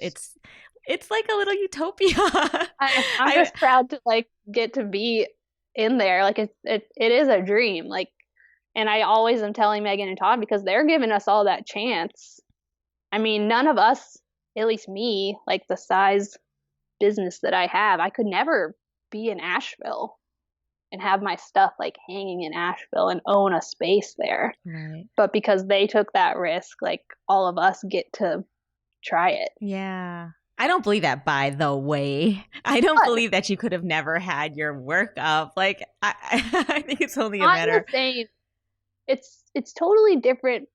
[SPEAKER 3] like a little utopia.
[SPEAKER 2] I'm just proud to like get to be in there. Like it is a dream. Like, and I always am telling Megan and Todd, because they're giving us all that chance. I mean, none of us, at least me, like the size business that I have, I could never be in Asheville and have my stuff like hanging in Asheville and own a space there.
[SPEAKER 3] Right.
[SPEAKER 2] But because they took that risk, like all of us get to try it.
[SPEAKER 3] Yeah. I don't believe that, by the way. I don't believe that you could have never had your work up. Like, I think it's only a matter.
[SPEAKER 2] I'm saying it's totally different.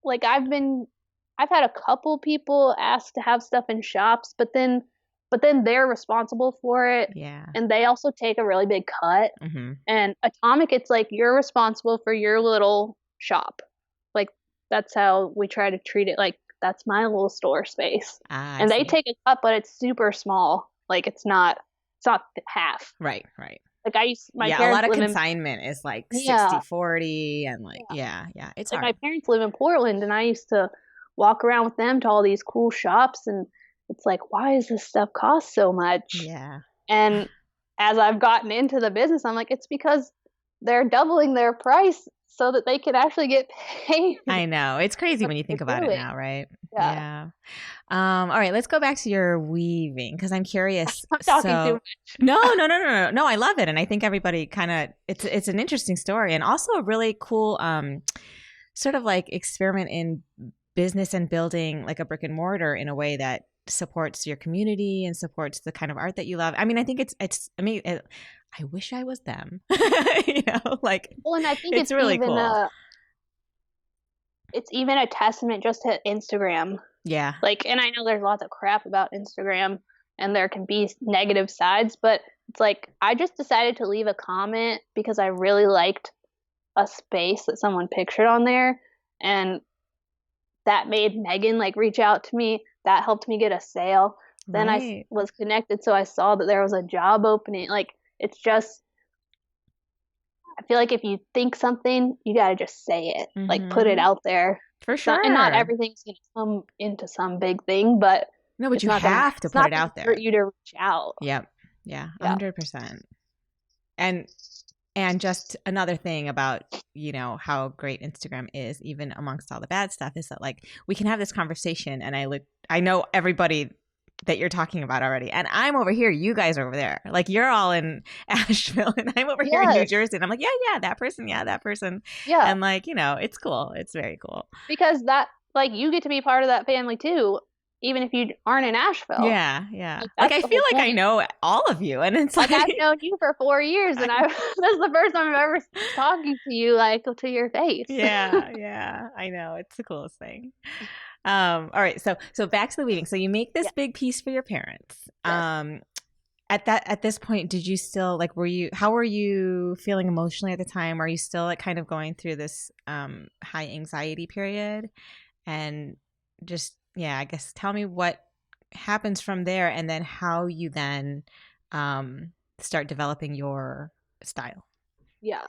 [SPEAKER 2] Like, I've had a couple people ask to have stuff in shops, but then they're responsible for it.
[SPEAKER 3] Yeah.
[SPEAKER 2] And they also take a really big cut.
[SPEAKER 3] Mm-hmm.
[SPEAKER 2] And Atomic, it's like you're responsible for your little shop. Like, that's how we try to treat it. Like, that's my little store space. And they take a cut, but it's super small. Like, it's not half.
[SPEAKER 3] Right.
[SPEAKER 2] Like, my parents,
[SPEAKER 3] a lot of consignment is like 60-40 and like, it's
[SPEAKER 2] like
[SPEAKER 3] hard.
[SPEAKER 2] My parents live in Portland, and I used to walk around with them to all these cool shops, and it's like, why does this stuff cost so much?
[SPEAKER 3] Yeah.
[SPEAKER 2] And as I've gotten into the business, I'm like, it's because they're doubling their price so that they can actually get paid.
[SPEAKER 3] I know. It's crazy when you think about it now, right?
[SPEAKER 2] Yeah.
[SPEAKER 3] All right, let's go back to your weaving because I'm curious.
[SPEAKER 2] I'm talking too much.
[SPEAKER 3] No. I love it, and I think everybody kind of it's an interesting story and also a really cool sort of like experiment in business and building like a brick and mortar in a way that supports your community and supports the kind of art that you love. I mean, I think it's. I mean, I wish I was them. You know, like.
[SPEAKER 2] Well, and I think
[SPEAKER 3] it's really
[SPEAKER 2] even
[SPEAKER 3] cool.
[SPEAKER 2] It's even a testament just to Instagram.
[SPEAKER 3] Yeah.
[SPEAKER 2] Like, and I know there's lots of crap about Instagram, and there can be negative sides, but it's like I just decided to leave a comment because I really liked a space that someone pictured on there, and that made Megan like reach out to me. That helped me get a sale. Then I was connected, so I saw that there was a job opening. Like, it's just, I feel like if you think something, you got to just say it. Mm-hmm. Like, put it out there.
[SPEAKER 3] For sure.
[SPEAKER 2] And not everything's going to come into some big thing, but
[SPEAKER 3] no, but you have to put it out there.
[SPEAKER 2] For you to reach out.
[SPEAKER 3] Yep. Yeah. 100%. And just another thing about, you know, how great Instagram is, even amongst all the bad stuff, is that like we can have this conversation and I know everybody that you're talking about already. And I'm over here, you guys are over there. Like you're all in Asheville and I'm over here in New Jersey. And I'm like, yeah, that person. Yeah. And like, you know, it's cool. It's very cool.
[SPEAKER 2] Because that, like, you get to be part of that family too, even if you aren't in Asheville.
[SPEAKER 3] Yeah. Like I feel like I know all of you. And it's like
[SPEAKER 2] I've known you for 4 years and this is the first time I've ever talking to you, like, to your face.
[SPEAKER 3] Yeah. I know. It's the coolest thing. All right. So back to the weaving. So you make this big piece for your parents. Yes. At this point, did you still like, how were you feeling emotionally at the time? Are you still like kind of going through this high anxiety period? And just, I guess tell me what happens from there and then how you then start developing your style.
[SPEAKER 2] Yeah.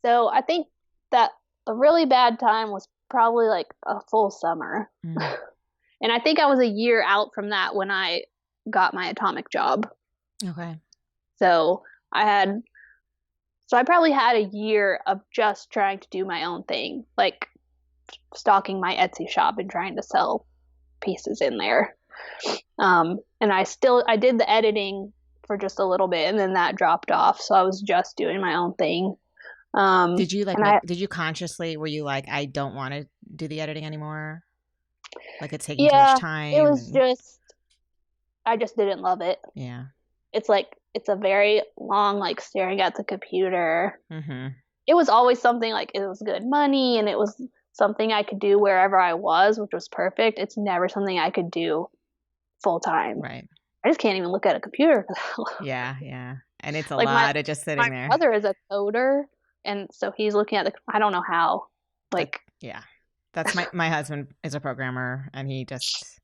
[SPEAKER 2] So I think that a really bad time was probably like a full summer. And I think I was a year out from that when I got my atomic job.
[SPEAKER 3] Okay.
[SPEAKER 2] So I probably had a year of just trying to do my own thing, like stocking my Etsy shop and trying to sell pieces in there. And I did the editing for just a little bit and then that dropped off. So I was just doing my own thing.
[SPEAKER 3] Did you consciously, were you like, I don't want to do the editing anymore? Like it's taking too much time?
[SPEAKER 2] It was I just didn't love it.
[SPEAKER 3] Yeah.
[SPEAKER 2] It's like, it's a very long, like staring at the computer.
[SPEAKER 3] Mm-hmm.
[SPEAKER 2] It was always something like it was good money and it was something I could do wherever I was, which was perfect. It's never something I could do full time.
[SPEAKER 3] Right.
[SPEAKER 2] I just can't even look at a computer.
[SPEAKER 3] Yeah. And it's a lot of just sitting there.
[SPEAKER 2] My brother is a coder. And so he's looking at I don't know how, like.
[SPEAKER 3] That's my husband is a programmer and he just,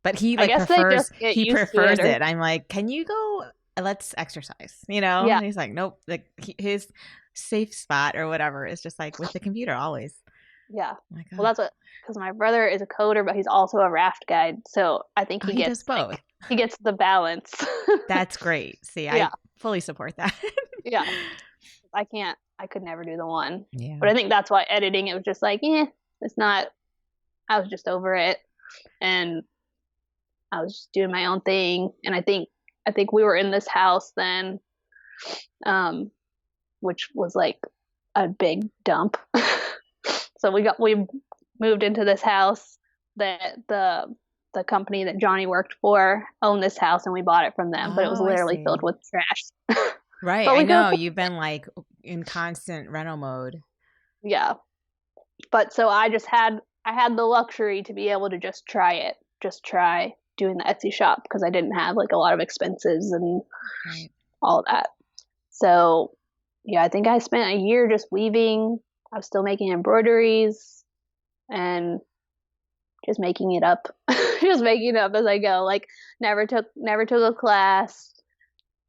[SPEAKER 3] but he like prefers it. I'm like, can you go, let's exercise, you know?
[SPEAKER 2] Yeah.
[SPEAKER 3] And he's like, nope. Like his safe spot or whatever is just like with the computer always.
[SPEAKER 2] Yeah. Oh, well, because my brother is a coder, but he's also a raft guide. So I think he gets
[SPEAKER 3] both.
[SPEAKER 2] Like, he gets the balance. That's
[SPEAKER 3] great. See, I fully support that.
[SPEAKER 2] Yeah. I could never do the one.
[SPEAKER 3] Yeah.
[SPEAKER 2] But I think that's why editing, it was just like, it's not, I was just over it. And I was just doing my own thing. And I think we were in this house then, which was like a big dump. So we moved into this house that the company that Johnny worked for owned this house and we bought it from them, but it was literally filled with trash.
[SPEAKER 3] Right. I know you've been like in constant rental mode.
[SPEAKER 2] Yeah. But so I had the luxury to be able to just try doing the Etsy shop because I didn't have like a lot of expenses and all that. So I think I spent a year just weaving. I was still making embroideries and just making it up, just making it up as I go. Like never took a class.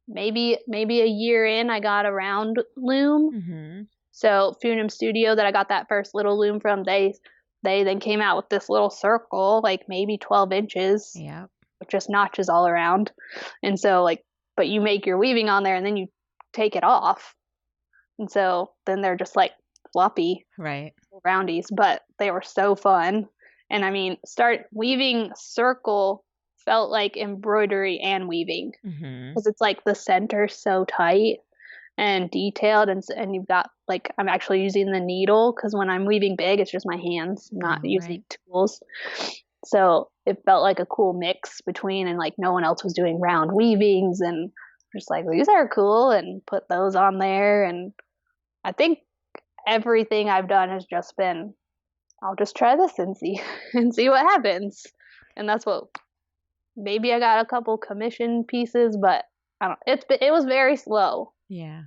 [SPEAKER 2] Maybe a year in, I got a round loom.
[SPEAKER 3] Mm-hmm.
[SPEAKER 2] So Funum Studio that I got that first little loom from, they then came out with this little circle, like maybe 12 inches.
[SPEAKER 3] Yeah.
[SPEAKER 2] With just notches all around. And so like, but you make your weaving on there and then you take it off. And so then they're just like floppy
[SPEAKER 3] right
[SPEAKER 2] roundies, but they were so fun. And I mean, start weaving circle felt like embroidery and weaving, because it's like the center so tight and detailed, and you've got like, I'm actually using the needle, because when I'm weaving big, it's just my hands, I'm not using tools. So it felt like a cool mix between, and like no one else was doing round weavings, and just like, these are cool, and put those on there. And I think everything I've done has just been, I'll just try this and see what happens. And that's what, maybe I got a couple commission pieces, but I don't, it was very slow.
[SPEAKER 3] Yeah.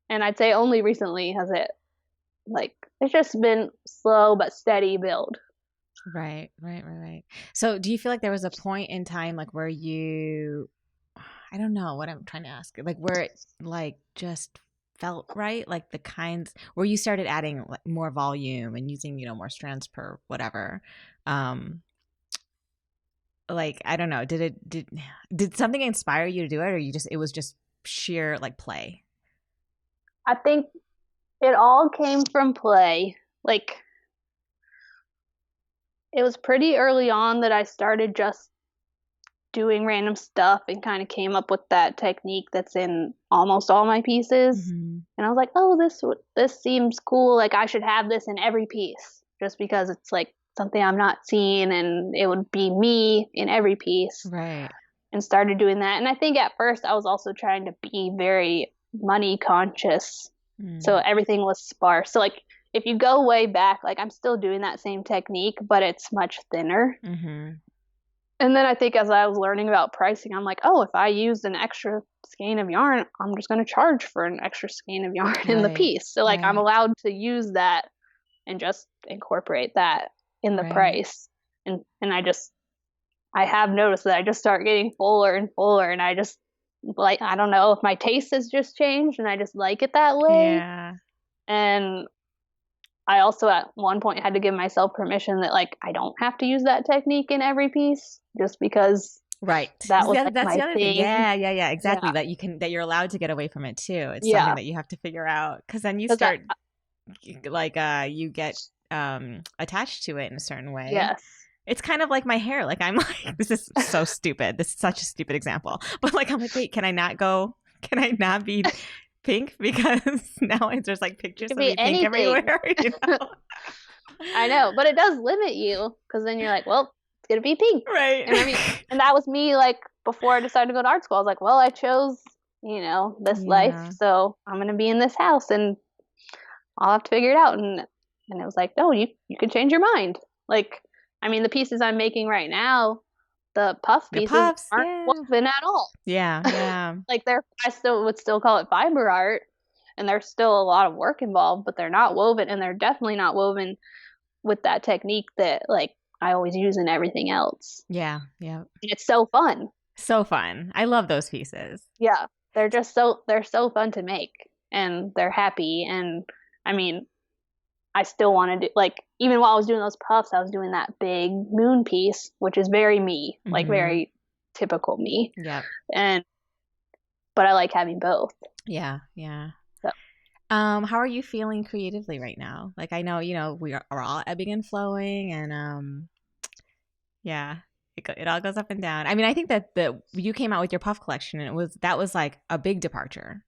[SPEAKER 2] And I'd say only recently has it, like, it's just been slow but steady build.
[SPEAKER 3] Right. So do you feel like there was a point in time like where you, I don't know what I'm trying to ask, like where it like just felt right, like the kinds where you started adding like more volume and using, more strands per whatever, like I don't know, did something inspire you to do it, or it was just sheer like play?
[SPEAKER 2] I think it all came from play. Like, it was pretty early on that I started just doing random stuff and kind of came up with that technique that's in almost all my pieces. And I was like, oh, this seems cool. Like, I should have this in every piece, just because it's like something I'm not seeing, and it would be me in every piece.
[SPEAKER 3] Right.
[SPEAKER 2] And started doing that. And I think at first I was also trying to be very money conscious. So everything was sparse. So like, if you go way back, like I'm still doing that same technique, but it's much thinner. And then I think as I was learning about pricing, I'm like, oh, if I used an extra skein of yarn, I'm just going to charge for an extra skein of yarn in the piece. So like, I'm allowed to use that and just incorporate that in the price. And I have noticed that I just start getting fuller and fuller, and I just like, I don't know if my taste has just changed and I just like it that way.
[SPEAKER 3] Yeah.
[SPEAKER 2] And I also at one point had to give myself permission that like, I don't have to use that technique in every piece, just because that was like
[SPEAKER 3] that's
[SPEAKER 2] my
[SPEAKER 3] the other
[SPEAKER 2] thing.
[SPEAKER 3] thing. Yeah, exactly. That you're allowed to get away from it too. It's something that you have to figure out, because then you start you get attached to it in a certain way.
[SPEAKER 2] Yes.
[SPEAKER 3] It's kind of like my hair. Like, I'm like, this is so stupid. This is such a stupid example. But like, I'm like, wait, can I not be pink? Because now there's like pictures of me pink everywhere.
[SPEAKER 2] I know, but it does limit you, because then you're like, well, it's going to be pink.
[SPEAKER 3] Right.
[SPEAKER 2] And I mean, and that was me, like, before I decided to go to art school. I was like, well, I chose, this life. So I'm going to be in this house, and I'll have to figure it out. And it was like, no, you can change your mind. Like, I mean, the pieces I'm making right now, the puff pieces aren't woven at all.
[SPEAKER 3] Yeah.
[SPEAKER 2] Like, I would still call it fiber art, and there's still a lot of work involved, but they're not woven, and they're definitely not woven with that technique that like I always use in everything else.
[SPEAKER 3] Yeah.
[SPEAKER 2] And it's so fun.
[SPEAKER 3] So fun. I love those pieces.
[SPEAKER 2] Yeah. They're so fun to make, and they're happy. And I mean, I still want to do, like, even while I was doing those puffs, I was doing that big moon piece, which is very me, like very typical me.
[SPEAKER 3] Yeah.
[SPEAKER 2] But I like having both.
[SPEAKER 3] Yeah.
[SPEAKER 2] So.
[SPEAKER 3] How are you feeling creatively right now? Like, I know, we are all ebbing and flowing, and it all goes up and down. I mean, I think that you came out with your puff collection, and that was like a big departure.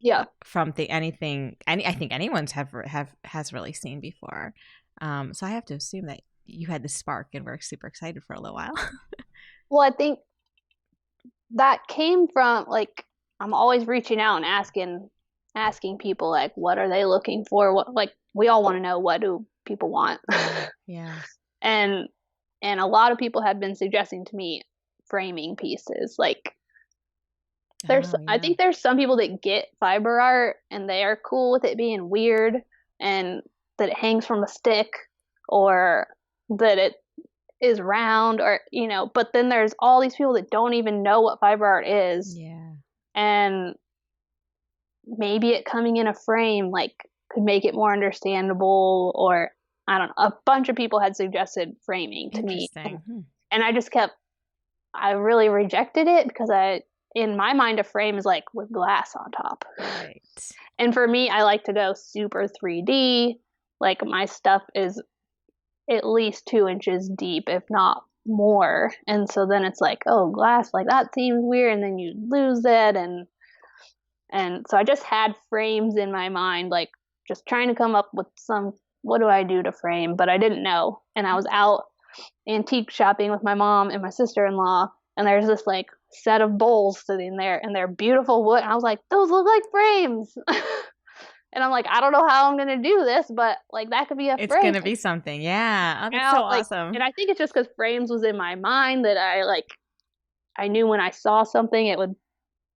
[SPEAKER 2] Yeah.
[SPEAKER 3] From I think anyone's has really seen before. So I have to assume that you had the spark and were super excited for a little while.
[SPEAKER 2] Well, I think that came from, like, I'm always reaching out and asking people, like, what are they looking for? What, like, we all want to know, what do people want?
[SPEAKER 3] Yeah.
[SPEAKER 2] And a lot of people have been suggesting to me framing pieces. Like, I think there's some people that get fiber art and they are cool with it being weird, and that it hangs from a stick, or that it is round, or, but then there's all these people that don't even know what fiber art is.
[SPEAKER 3] Yeah.
[SPEAKER 2] And maybe it coming in a frame, like, could make it more understandable, or I don't know. A bunch of people had suggested framing to me. And I just I really rejected it, because in my mind, a frame is like with glass on top.
[SPEAKER 3] Right.
[SPEAKER 2] And for me, I like to go super 3D. Like my stuff is at least 2 inches deep, if not more. And so then it's like, oh, glass, like that seems weird. And then you lose it. And so I just had frames in my mind, like just trying to come up with what do I do to frame? But I didn't know. And I was out antique shopping with my mom and my sister-in-law. And there's this like set of bowls sitting there and they're beautiful wood. And I was like, those look like frames. And I'm like, I don't know how I'm going to do this, but like that could be a frame.
[SPEAKER 3] It's going to be something. Yeah. Oh, that's so awesome.
[SPEAKER 2] And I think it's just because frames was in my mind that I knew when I saw something, it would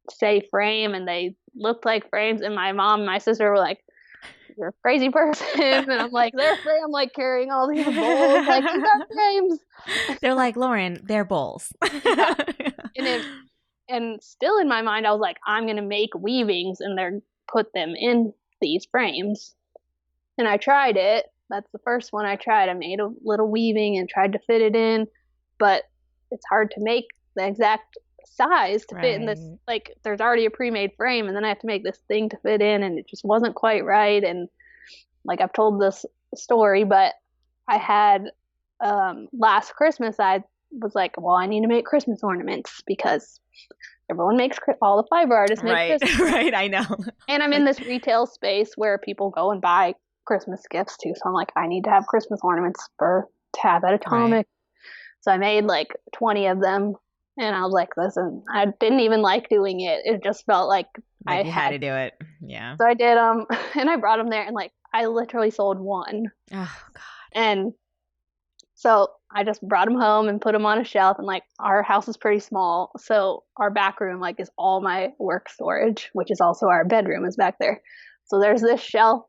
[SPEAKER 2] say frame and they looked like frames. And my mom and my sister were like, you're a crazy person. And I'm like, they're frame. I'm like carrying all these bowls. Like, these are frames.
[SPEAKER 3] They're like, Lauren, they're bowls.
[SPEAKER 2] Yeah. And still in my mind, I was like, I'm going to make weavings and they're put them in these frames. And I tried it. That's the first one I tried. I made a little weaving and tried to fit it in, but it's hard to make the exact size to fit in this. Like there's already a pre-made frame and then I have to make this thing to fit in and it just wasn't quite right. And like I've told this story, but I had last Christmas I was like, well, I need to make Christmas ornaments because everyone makes, all the fiber artists make Christmas.
[SPEAKER 3] Right, I know.
[SPEAKER 2] And I'm in this retail space where people go and buy Christmas gifts too. So I'm like, I need to have Christmas ornaments to have at Atomic. Right. So I made like 20 of them. And I was like, listen, I didn't even like doing it. It just felt like I
[SPEAKER 3] had to do it. Yeah.
[SPEAKER 2] So I did and I brought them there and like I literally sold one.
[SPEAKER 3] Oh God.
[SPEAKER 2] And so I just brought them home and put them on a shelf. And like our house is pretty small, so our back room like is all my work storage, which is also our bedroom is back there. So there's this shelf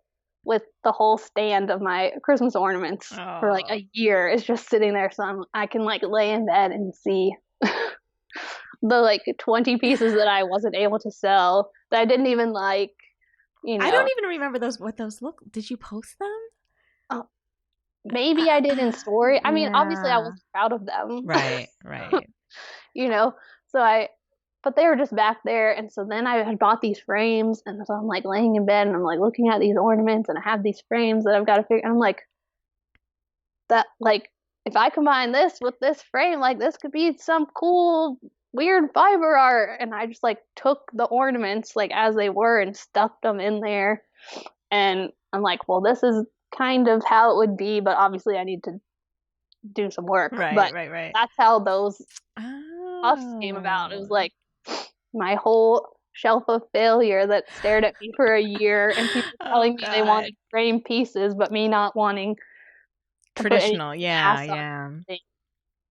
[SPEAKER 2] with the whole stand of my Christmas ornaments for like a year. It's just sitting there, so I can like lay in bed and see the like 20 pieces that I wasn't able to sell that I didn't even like. You know,
[SPEAKER 3] I don't even remember what those look. Did you post them?
[SPEAKER 2] Oh. Maybe I did in story. I mean, obviously I was proud of them.
[SPEAKER 3] Right.
[SPEAKER 2] You know, but they were just back there. And so then I had bought these frames. And so I'm like laying in bed and I'm like looking at these ornaments and I have these frames that I've got to figure. And I'm like, that, like, if I combine this with this frame, like this could be some cool, weird fiber art. And I just like took the ornaments like as they were and stuffed them in there. And I'm like, well, this is kind of how it would be, but obviously I need to do some work.
[SPEAKER 3] Right.
[SPEAKER 2] That's how those puffs came about. It was like my whole shelf of failure that stared at me for a year and people telling me they wanted frame pieces, but me not wanting
[SPEAKER 3] traditional. Yeah.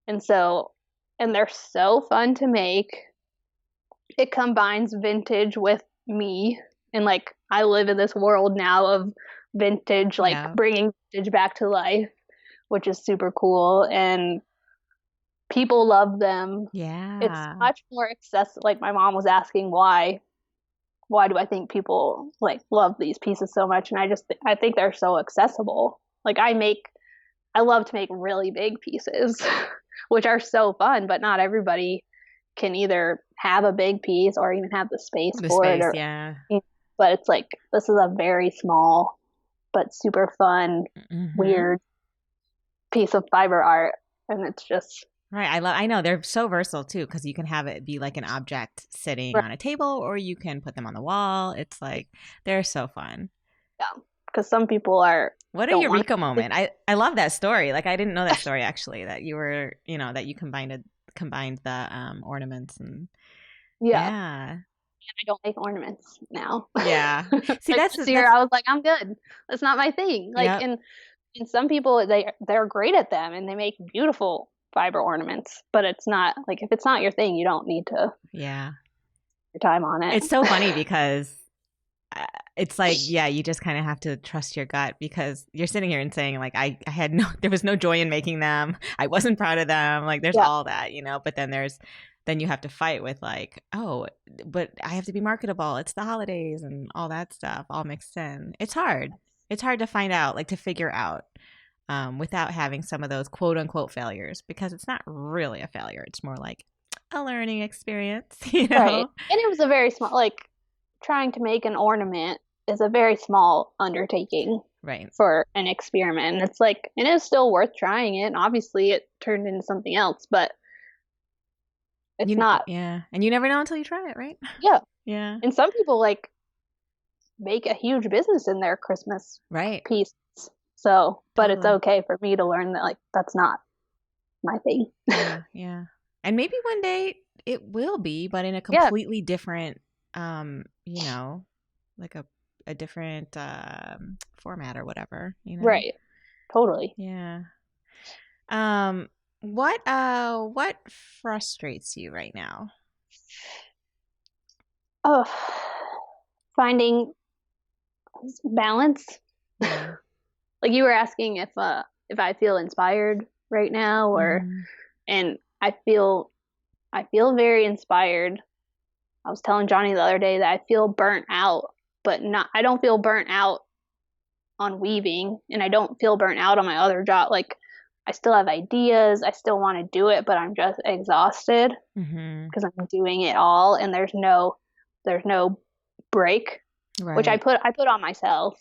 [SPEAKER 2] And so, and they're so fun to make. It combines vintage with me, and like I live in this world now of vintage, like bringing vintage back to life, which is super cool, and people love them. It's much more accessible. Like my mom was asking why do I think people like love these pieces so much, and I think they're so accessible. Like I love to make really big pieces which are so fun, but not everybody can either have a big piece or even have the space for it. But it's like, this is a very small but super fun, weird piece of fiber art. And it's just...
[SPEAKER 3] Right. I know they're so versatile too, because you can have it be like an object sitting on a table, or you can put them on the wall. It's like, they're so fun.
[SPEAKER 2] Yeah. Because some people are...
[SPEAKER 3] What a eureka moment. I love that story. Like, I didn't know that story actually, that you were, that you combined the ornaments and... Yeah.
[SPEAKER 2] I don't make ornaments now.
[SPEAKER 3] Yeah. See,
[SPEAKER 2] like this year I was like, I'm good. That's not my thing. Like, and some people, they're great at them and they make beautiful fiber ornaments, but it's not like, if it's not your thing, you don't need to your time on it.
[SPEAKER 3] It's so funny because it's like, you just kind of have to trust your gut, because you're sitting here and saying like, there was no joy in making them. I wasn't proud of them. Like there's all that, but then you have to fight with like, oh, but I have to be marketable. It's the holidays and all that stuff all mixed in. It's hard. It's hard to find out, like to figure out without having some of those quote unquote failures, because it's not really a failure. It's more like, a learning experience, you know?
[SPEAKER 2] Right. And it was a very small, like, trying to make an ornament is a very small undertaking.
[SPEAKER 3] Right.
[SPEAKER 2] For an experiment. And it's like, it is still worth trying it. And obviously it turned into something else, but it's not.
[SPEAKER 3] Yeah. And you never know until you try it, right?
[SPEAKER 2] Yeah.
[SPEAKER 3] Yeah.
[SPEAKER 2] And some people like make a huge business in their Christmas piece. So, but it's okay for me to learn that, like, that's not my thing.
[SPEAKER 3] Yeah. Yeah. And maybe one day it will be, but in a completely different, you know, like a different format or whatever, you know.
[SPEAKER 2] Right. Totally.
[SPEAKER 3] Yeah. What frustrates you right now?
[SPEAKER 2] Oh, finding balance. Like you were asking if I feel inspired right now, or and I feel very inspired. I was telling Johnny the other day that I feel burnt out, but I don't feel burnt out on weaving, and I don't feel burnt out on my other job. Like, I still have ideas, I still want to do it, but I'm just exhausted because I'm doing it all, and there's no break, which I put on myself.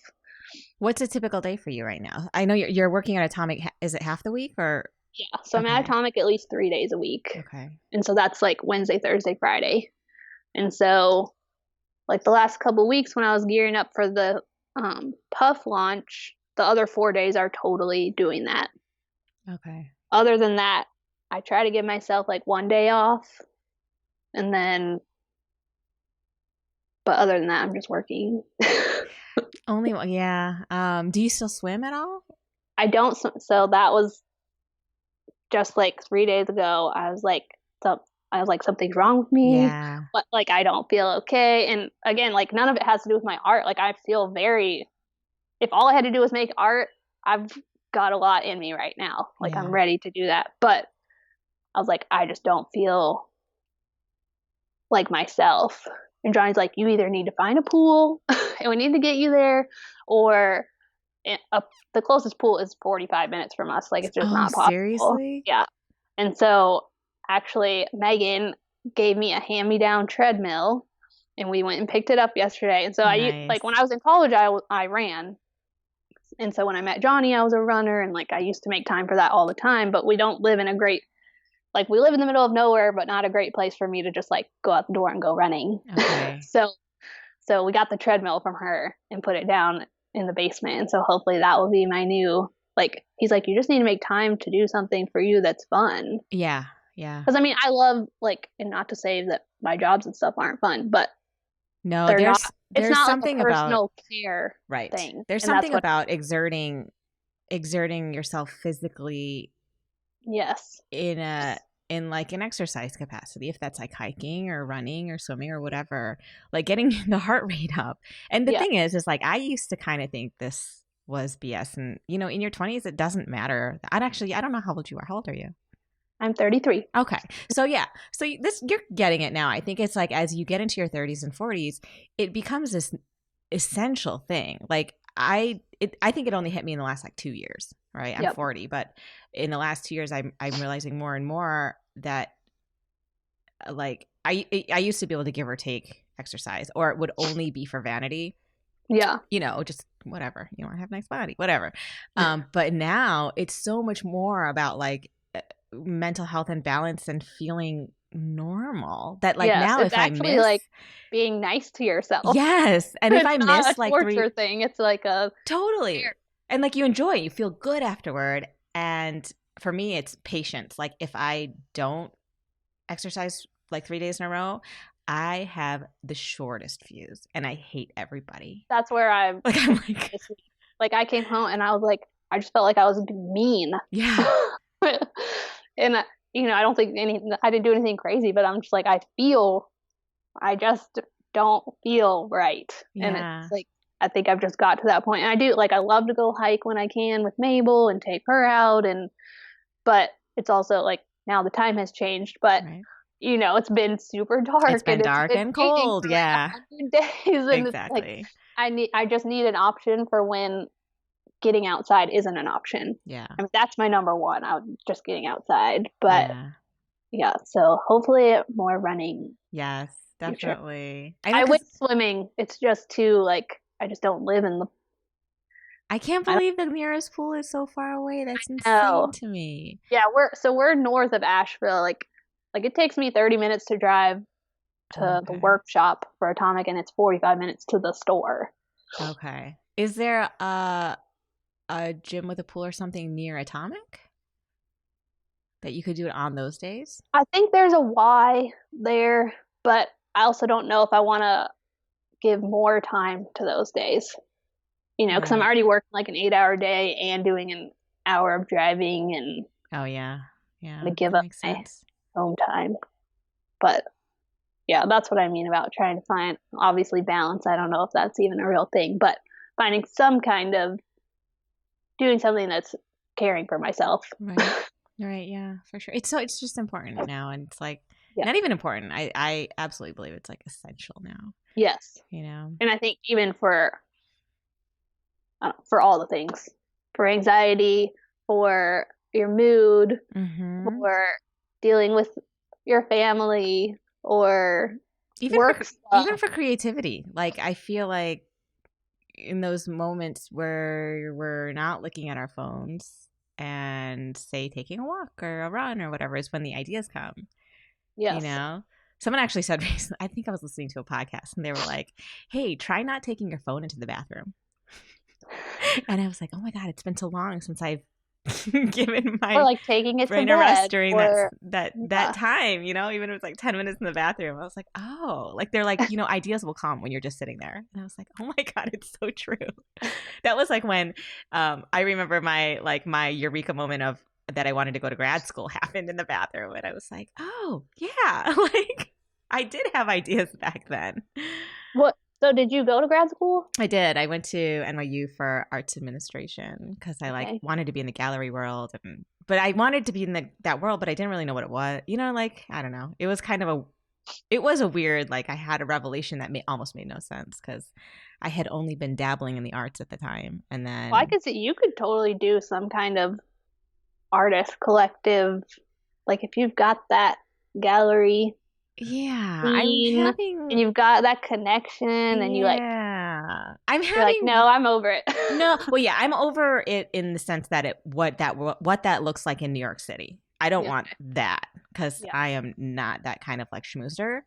[SPEAKER 3] What's a typical day for you right now? I know you're working at Atomic. Is it half the week or?
[SPEAKER 2] Yeah, so I'm at Atomic at least 3 days a week.
[SPEAKER 3] Okay.
[SPEAKER 2] And so that's like Wednesday, Thursday, Friday. And so, like, the last couple of weeks when I was gearing up for the puff launch, the other 4 days are totally doing that.
[SPEAKER 3] Okay.
[SPEAKER 2] Other than that, I try to give myself like 1 day off, and then, but other than that, I'm just working.
[SPEAKER 3] Only one, yeah. Do you still swim at all?
[SPEAKER 2] I don't. So that was just like 3 days ago. I was like, something's wrong with me.
[SPEAKER 3] Yeah.
[SPEAKER 2] But like, I don't feel okay. And again, like, none of it has to do with my art. Like, I feel if all I had to do was make art, I've got a lot in me right now. Like, I'm ready to do that. But I was like, I just don't feel like myself. And Johnny's like, you either need to find a pool and we need to get you there, or the closest pool is 45 minutes from us. Like, it's just not possible.
[SPEAKER 3] Seriously?
[SPEAKER 2] Yeah. And so actually Megan gave me a hand-me-down treadmill, and we went and picked it up yesterday. And so like, when I was in college, I ran. And so when I met Johnny, I was a runner, and like, I used to make time for that all the time. But we don't live in a great, like, we live in the middle of nowhere, but not a great place for me to just like go out the door and go running.
[SPEAKER 3] Okay.
[SPEAKER 2] So we got the treadmill from her and put it down in the basement. And so hopefully that will be my new, like, he's like, you just need to make time to do something for you that's fun.
[SPEAKER 3] Yeah. Yeah.
[SPEAKER 2] Because I mean, I love, like, and not to say that my jobs and stuff aren't fun, but
[SPEAKER 3] no, there's
[SPEAKER 2] not
[SPEAKER 3] something
[SPEAKER 2] like a personal
[SPEAKER 3] about
[SPEAKER 2] care thing.
[SPEAKER 3] There's something about exerting yourself physically.
[SPEAKER 2] Yes.
[SPEAKER 3] In like an exercise capacity, if that's like hiking or running or swimming or whatever, like getting the heart rate up. And the thing is like, I used to kind of think this was BS, and you know, in your 20s, it doesn't matter. I don't know how old you are. How old are you?
[SPEAKER 2] I'm 33.
[SPEAKER 3] Okay. So yeah. So you're getting it now. I think it's like, as you get into your 30s and 40s, it becomes this essential thing. Like I think it only hit me in the last like 2 years, right? I'm 40, but in the last 2 years, I'm realizing more and more that, like, I used to be able to give or take exercise, or it would only be for vanity.
[SPEAKER 2] Yeah.
[SPEAKER 3] You know, just whatever, you know, I have a nice body, whatever. But now it's so much more about like mental health and balance and feeling normal, that like, now
[SPEAKER 2] it's
[SPEAKER 3] if
[SPEAKER 2] actually
[SPEAKER 3] I miss,
[SPEAKER 2] like being nice to yourself.
[SPEAKER 3] Yes. And if I miss
[SPEAKER 2] not a
[SPEAKER 3] like
[SPEAKER 2] torture thing, it's like a
[SPEAKER 3] totally fear. And like, you enjoy it, you feel good afterward. And for me, it's patience. Like, if I don't exercise like 3 days in a row, I have the shortest fuse, and I hate everybody.
[SPEAKER 2] That's where I'm like, I came home and I was like, I just felt like I was mean.
[SPEAKER 3] Yeah.
[SPEAKER 2] And you know, I didn't do anything crazy, but I'm just like, I just don't feel right.
[SPEAKER 3] Yeah.
[SPEAKER 2] And it's like, I think I've just got to that point. And I do, like, I love to go hike when I can with Mabel and take her out. But it's also like, now the time has changed, but you know, it's been super dark.
[SPEAKER 3] It's been dark and cold. Yeah.
[SPEAKER 2] Days, and
[SPEAKER 3] exactly.
[SPEAKER 2] It's like, I just need an option for when getting outside isn't an option.
[SPEAKER 3] Yeah.
[SPEAKER 2] I mean, that's my number one. Just getting outside. But Yeah, so hopefully more running.
[SPEAKER 3] Yes, definitely.
[SPEAKER 2] I went swimming. It's just too, like, I just don't live in the...
[SPEAKER 3] I can't believe the nearest pool is so far away. That's insane to me.
[SPEAKER 2] Yeah, we're north of Asheville. Like it takes me 30 minutes to drive to the workshop for Atomic, and it's 45 minutes to the store.
[SPEAKER 3] Okay. Is there a gym with a pool or something near Atomic that you could do it on those days?
[SPEAKER 2] I think there's a Y there, but I also don't know if I want to give more time to those days. You know, because I'm already working like an 8-hour day and doing an hour of driving, and to give up my home time. But yeah, that's what I mean about trying to find, obviously, balance. I don't know if that's even a real thing, but finding some kind of doing something that's caring for myself.
[SPEAKER 3] Right, yeah, for sure. It's just important now, and it's like not even important. I absolutely believe it's like essential now.
[SPEAKER 2] Yes.
[SPEAKER 3] You know.
[SPEAKER 2] And I think even for all the things, for anxiety, for your mood, for dealing with your family, or
[SPEAKER 3] even for creativity. Like, I feel like in those moments where we're not looking at our phones and, say, taking a walk or a run or whatever, is when the ideas come.
[SPEAKER 2] Yes.
[SPEAKER 3] You know? Someone actually said recently, I think I was listening to a podcast, and they were like, hey, try not taking your phone into the bathroom. And I was like, oh my God, it's been so long since I've given my
[SPEAKER 2] or like taking it
[SPEAKER 3] brain
[SPEAKER 2] to
[SPEAKER 3] a rest
[SPEAKER 2] bed,
[SPEAKER 3] during that time, you know, even if it's like 10 minutes in the bathroom. I was like, oh, like they're like, you know, ideas will come when you're just sitting there. And I was like, oh my God, it's so true. That was like when I remember my eureka moment of that I wanted to go to grad school happened in the bathroom. And I was like, oh yeah, like I did have ideas back then.
[SPEAKER 2] What? So did you go to grad school?
[SPEAKER 3] I did. I went to NYU for arts administration because I wanted to be in the gallery world, but I wanted to be in that world, but I didn't really know what it was. You know, like, I don't know. It was kind of a weird, like, I had a revelation that almost made no sense because I had only been dabbling in the arts at the time, and then
[SPEAKER 2] I could see you could totally do some kind of artist collective, like if you've got that gallery.
[SPEAKER 3] Yeah,
[SPEAKER 2] and you've got that connection, and you like.
[SPEAKER 3] I'm having.
[SPEAKER 2] Like, no, I'm over it.
[SPEAKER 3] No, well, yeah, I'm over it in the sense that what that looks like in New York City. I don't want that because I am not that kind of like schmoozer.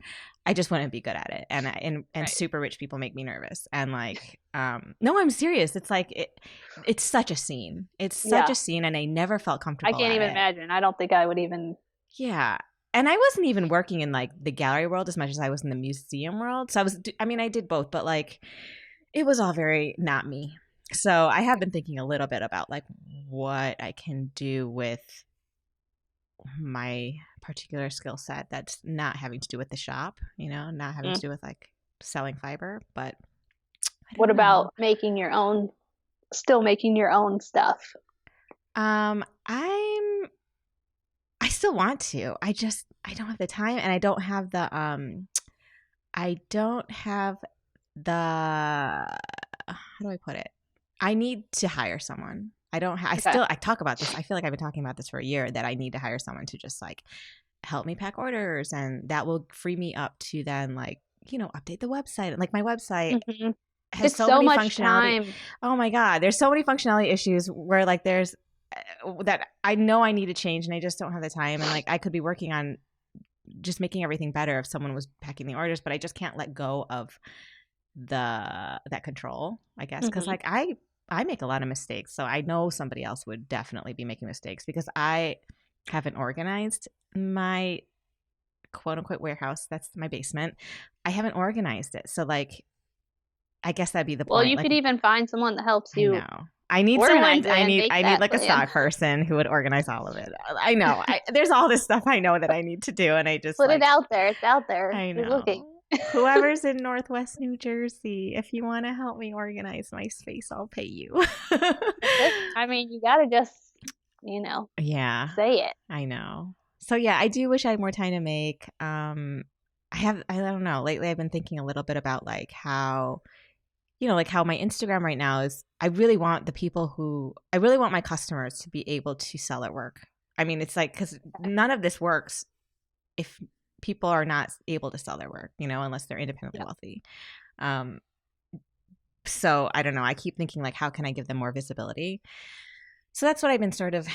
[SPEAKER 3] I just want to be good at it, and super rich people make me nervous. And like, no, I'm serious. It's like it's such a scene. It's such a scene, and I never felt comfortable.
[SPEAKER 2] I can't even imagine. I don't think I would even.
[SPEAKER 3] Yeah. And I wasn't even working in like the gallery world as much as I was in the museum world. So I did both, but like it was all very not me. So I have been thinking a little bit about like what I can do with my particular skill set that's not having to do with the shop, you know, not having to do with like selling fiber. But
[SPEAKER 2] what about still making your own stuff?
[SPEAKER 3] I still want to. I don't have the time, and I don't have the how do I put it? I need to hire someone. I talk about this. I feel like I've been talking about this for a year, that I need to hire someone to just like help me pack orders, and that will free me up to then like, you know, update the website. Like my website has so many
[SPEAKER 2] much
[SPEAKER 3] functionality.
[SPEAKER 2] Time.
[SPEAKER 3] Oh my God. There's so many functionality issues where like there's that I know I need to change, and I just don't have the time. And like I could be working on just making everything better if someone was packing the orders, but I just can't let go of that control, I guess, because like I make a lot of mistakes, so I know somebody else would definitely be making mistakes because I haven't organized my quote unquote warehouse. That's my basement. I haven't organized it, so like I guess that'd be the point.
[SPEAKER 2] Well, you could even find someone that helps you.
[SPEAKER 3] I know. I need someone. I need like a stock person who would organize all of it. I know. There's all this stuff I know that I need to do, and I just
[SPEAKER 2] put it out there. It's out there.
[SPEAKER 3] I know.
[SPEAKER 2] Looking.
[SPEAKER 3] Whoever's in Northwest New Jersey, if you want to help me organize my space, I'll pay you.
[SPEAKER 2] I mean, you gotta just, you know, say it.
[SPEAKER 3] I know. So yeah, I do wish I had more time to make. I don't know. Lately, I've been thinking a little bit about like how. You know, like how my Instagram right now is, I really want my customers to be able to sell at work. I mean, it's like, because none of this works if people are not able to sell their work, unless they're independently wealthy. So I don't know. I keep thinking like, how can I give them more visibility? So that's what I've been sort of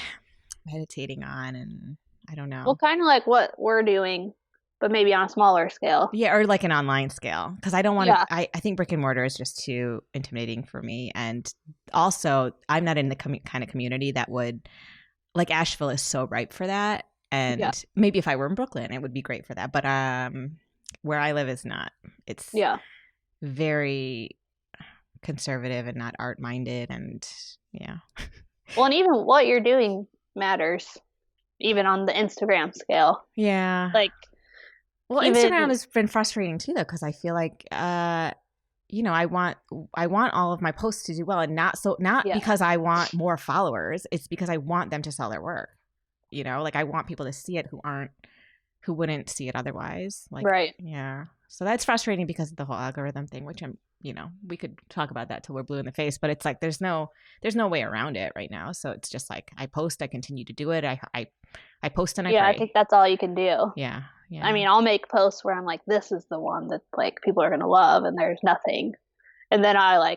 [SPEAKER 3] meditating on, and I don't know.
[SPEAKER 2] Well, kind of like what we're doing, but maybe on a smaller scale.
[SPEAKER 3] Yeah, or like an online scale, because I don't want to. I think brick and mortar is just too intimidating for me, and also I'm not in the kind of community that would, like, Asheville is so ripe for that, and maybe if I were in Brooklyn, it would be great for that. But where I live is not. It's very conservative and not art minded, and
[SPEAKER 2] Well, and even what you're doing matters, even on the Instagram scale.
[SPEAKER 3] Yeah.
[SPEAKER 2] Like,
[SPEAKER 3] well, Instagram has been frustrating too, though, because I feel like, I want all of my posts to do well, and not because I want more followers. It's because I want them to sell their work. Like I want people to see it who wouldn't see it otherwise. Like,
[SPEAKER 2] right.
[SPEAKER 3] Yeah. So that's frustrating because of the whole algorithm thing, which we could talk about that till we're blue in the face, but it's like there's no way around it right now. So it's just like I post, I continue to do it. I post and I pray.
[SPEAKER 2] I think that's all you can do.
[SPEAKER 3] Yeah.
[SPEAKER 2] I mean, I'll make posts where I'm like, this is the one that like people are gonna love, and there's nothing. And then I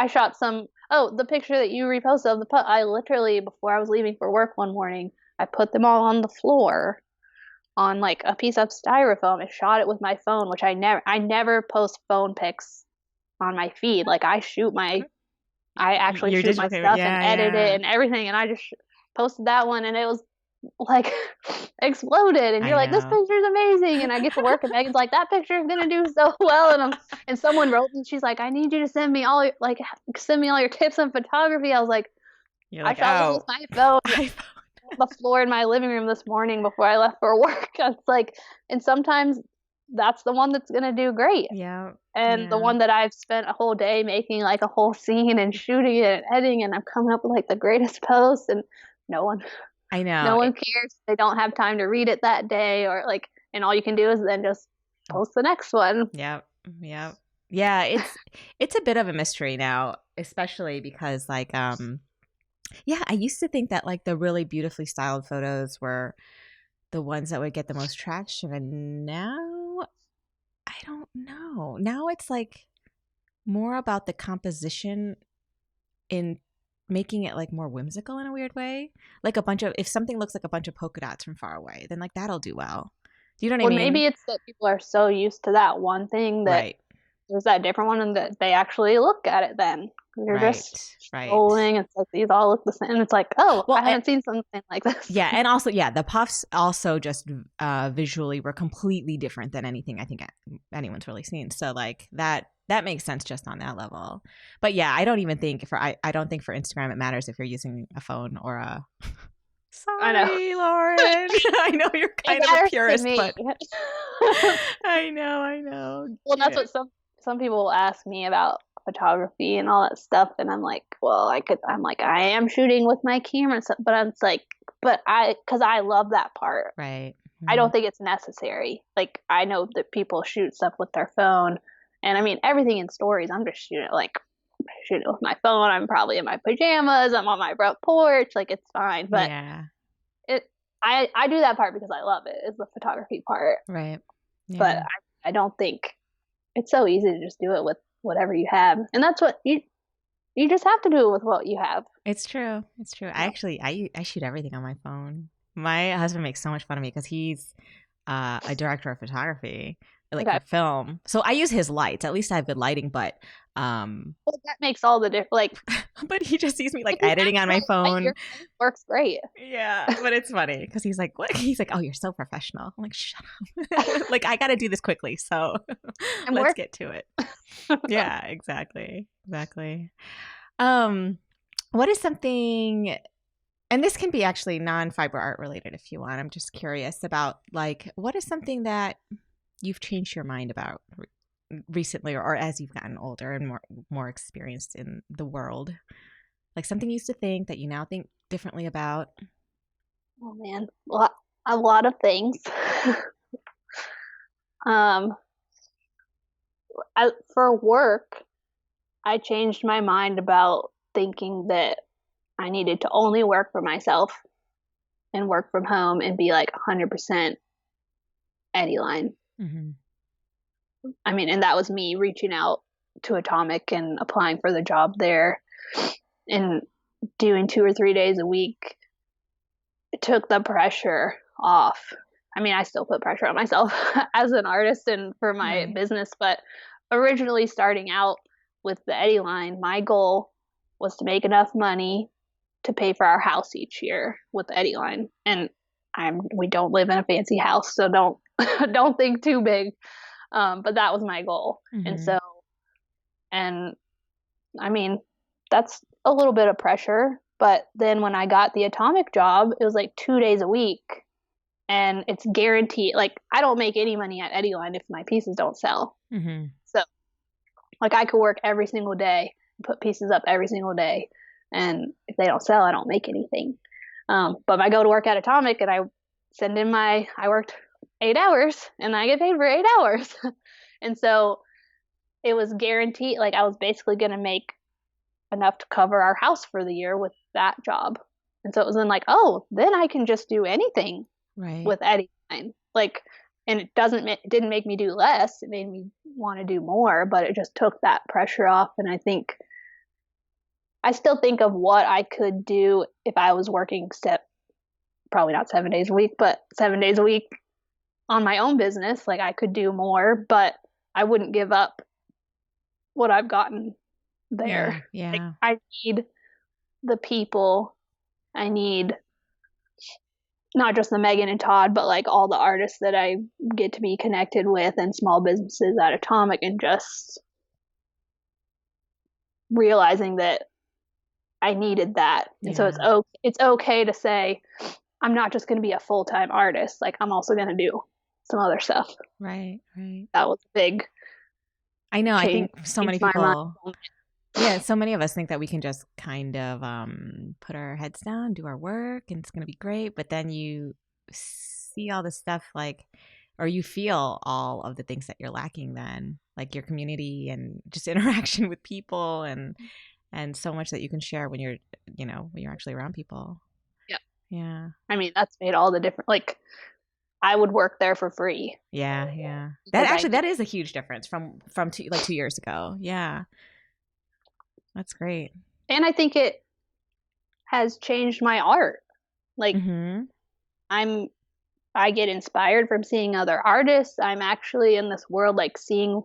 [SPEAKER 2] shot the picture that you reposted of I literally, before I was leaving for work one morning, I put them all on the floor on like a piece of styrofoam. I shot it with my phone, which I never post phone pics on my feed. Like I actually shoot my stuff and edit it and everything, and I just posted that one, and it was like exploded, and you're like, this picture's amazing, and I get to work and Megan's like, that picture is gonna do so well, and someone wrote me, she's like, I need you to send me all your tips on photography. I was like, I shot this with my phone on the floor in my living room this morning before I left for work. It's like, and sometimes that's the one that's gonna do great. And the one that I've spent a whole day making like a whole scene and shooting it and editing, and I'm coming up with like the greatest post, and no one cares. They don't have time to read it that day, or like, and all you can do is then just post the next one.
[SPEAKER 3] Yeah, it's a bit of a mystery now, especially because like I used to think that like the really beautifully styled photos were the ones that would get the most traction, and now I don't know. Now it's like more about the composition in making it like more whimsical in a weird way. Like if something looks like a bunch of polka dots from far away, then like that'll do well. Do you know what I mean?
[SPEAKER 2] Maybe it's that people are so used to that one thing that there's that different one, and that they actually look at it then. You're just scrolling. It's like these all look the same. And it's like, I haven't seen something like this.
[SPEAKER 3] Yeah, and also, the puffs also just visually were completely different than anything I think anyone's really seen. So like that makes sense just on that level. But yeah, I don't even think I don't think for Instagram it matters if you're using a phone or a. Sorry, Lauren. I know you're kind of a purist, but I know.
[SPEAKER 2] Well, that's what some people will ask me about photography and all that stuff, and I'm like, I am shooting with my camera and stuff, but it's like, because I love that part.
[SPEAKER 3] Right.
[SPEAKER 2] I don't think it's necessary. Like, I know that people shoot stuff with their phone, and I mean, everything in stories, I'm just shooting with my phone. I'm probably in my pajamas. I'm on my front porch. Like, it's fine. But I do that part because I love it. Is the photography part.
[SPEAKER 3] Right. Yeah.
[SPEAKER 2] But I don't think it's so easy to just do it with whatever you have, and that's what you just have to do it with what you have.
[SPEAKER 3] It's true. I shoot everything on my phone. My husband makes so much fun of me because he's a director of photography, for film. So I use his lights. At least I have good lighting, but
[SPEAKER 2] that makes all the difference. Like,
[SPEAKER 3] but he just sees me like editing on my phone.
[SPEAKER 2] Your works great.
[SPEAKER 3] Yeah, but it's funny because he's like, "What?" He's like, "Oh, you're so professional." I'm like, "Shut up!" Like, I got to do this quickly, so let's get to it. Yeah, exactly. What is something? And this can be actually non-fiber art related if you want. I'm just curious about like, what is something that you've changed your mind about recently, or as you've gotten older and more experienced in the world? Like something you used to think that you now think differently about?
[SPEAKER 2] Oh man, a lot of things. For work, I changed my mind about thinking that I needed to only work for myself and work from home and be like 100% Eddy line.
[SPEAKER 3] Mm-hmm.
[SPEAKER 2] I mean, and that was me reaching out to Atomic and applying for the job there and doing 2 or 3 days a week. It took the pressure off. I mean, I still put pressure on myself as an artist and for my business, but originally starting out with the Eddy line, my goal was to make enough money to pay for our house each year with the Eddy line. And we don't live in a fancy house, so don't think too big. But that was my goal.
[SPEAKER 3] Mm-hmm.
[SPEAKER 2] And I mean, that's a little bit of pressure. But then when I got the Atomic job, it was like 2 days a week. And it's guaranteed. Like, I don't make any money at Eddy line if my pieces don't sell.
[SPEAKER 3] Mm-hmm.
[SPEAKER 2] So, like, I could work every single day, put pieces up every single day. And if they don't sell, I don't make anything. But I go to work at Atomic and I send in I worked 8 hours and I get paid for 8 hours. And so it was guaranteed. Like, I was basically going to make enough to cover our house for the year with that job. And so it was then like, oh, then I can just do anything with Eddy line. Like, and it didn't make me do less. It made me want to do more, but it just took that pressure off. And I still think of what I could do if I was working probably not 7 days a week, but 7 days a week on my own business. Like, I could do more, but I wouldn't give up what I've gotten there.
[SPEAKER 3] Yeah.
[SPEAKER 2] Like, I need the people. I need not just the Megan and Todd, but like all the artists that I get to be connected with and small businesses at Atomic, and just realizing that I needed that. And so it's okay to say, I'm not just going to be a full-time artist. Like, I'm also going to do some other stuff.
[SPEAKER 3] Right.
[SPEAKER 2] That was big.
[SPEAKER 3] I know. I think so many people, so many of us think that we can just kind of put our heads down, do our work, and it's going to be great. But then you see all this stuff, like, or you feel all of the things that you're lacking then, like your community and just interaction with people and so much that you can share when you're actually around people. Yeah.
[SPEAKER 2] I mean, that's made all the difference. Like, I would work there for free.
[SPEAKER 3] Yeah. That is a huge difference from 2 years ago. Yeah. That's great.
[SPEAKER 2] And I think it has changed my art. Like, I get inspired from seeing other artists. I'm actually in this world, like, seeing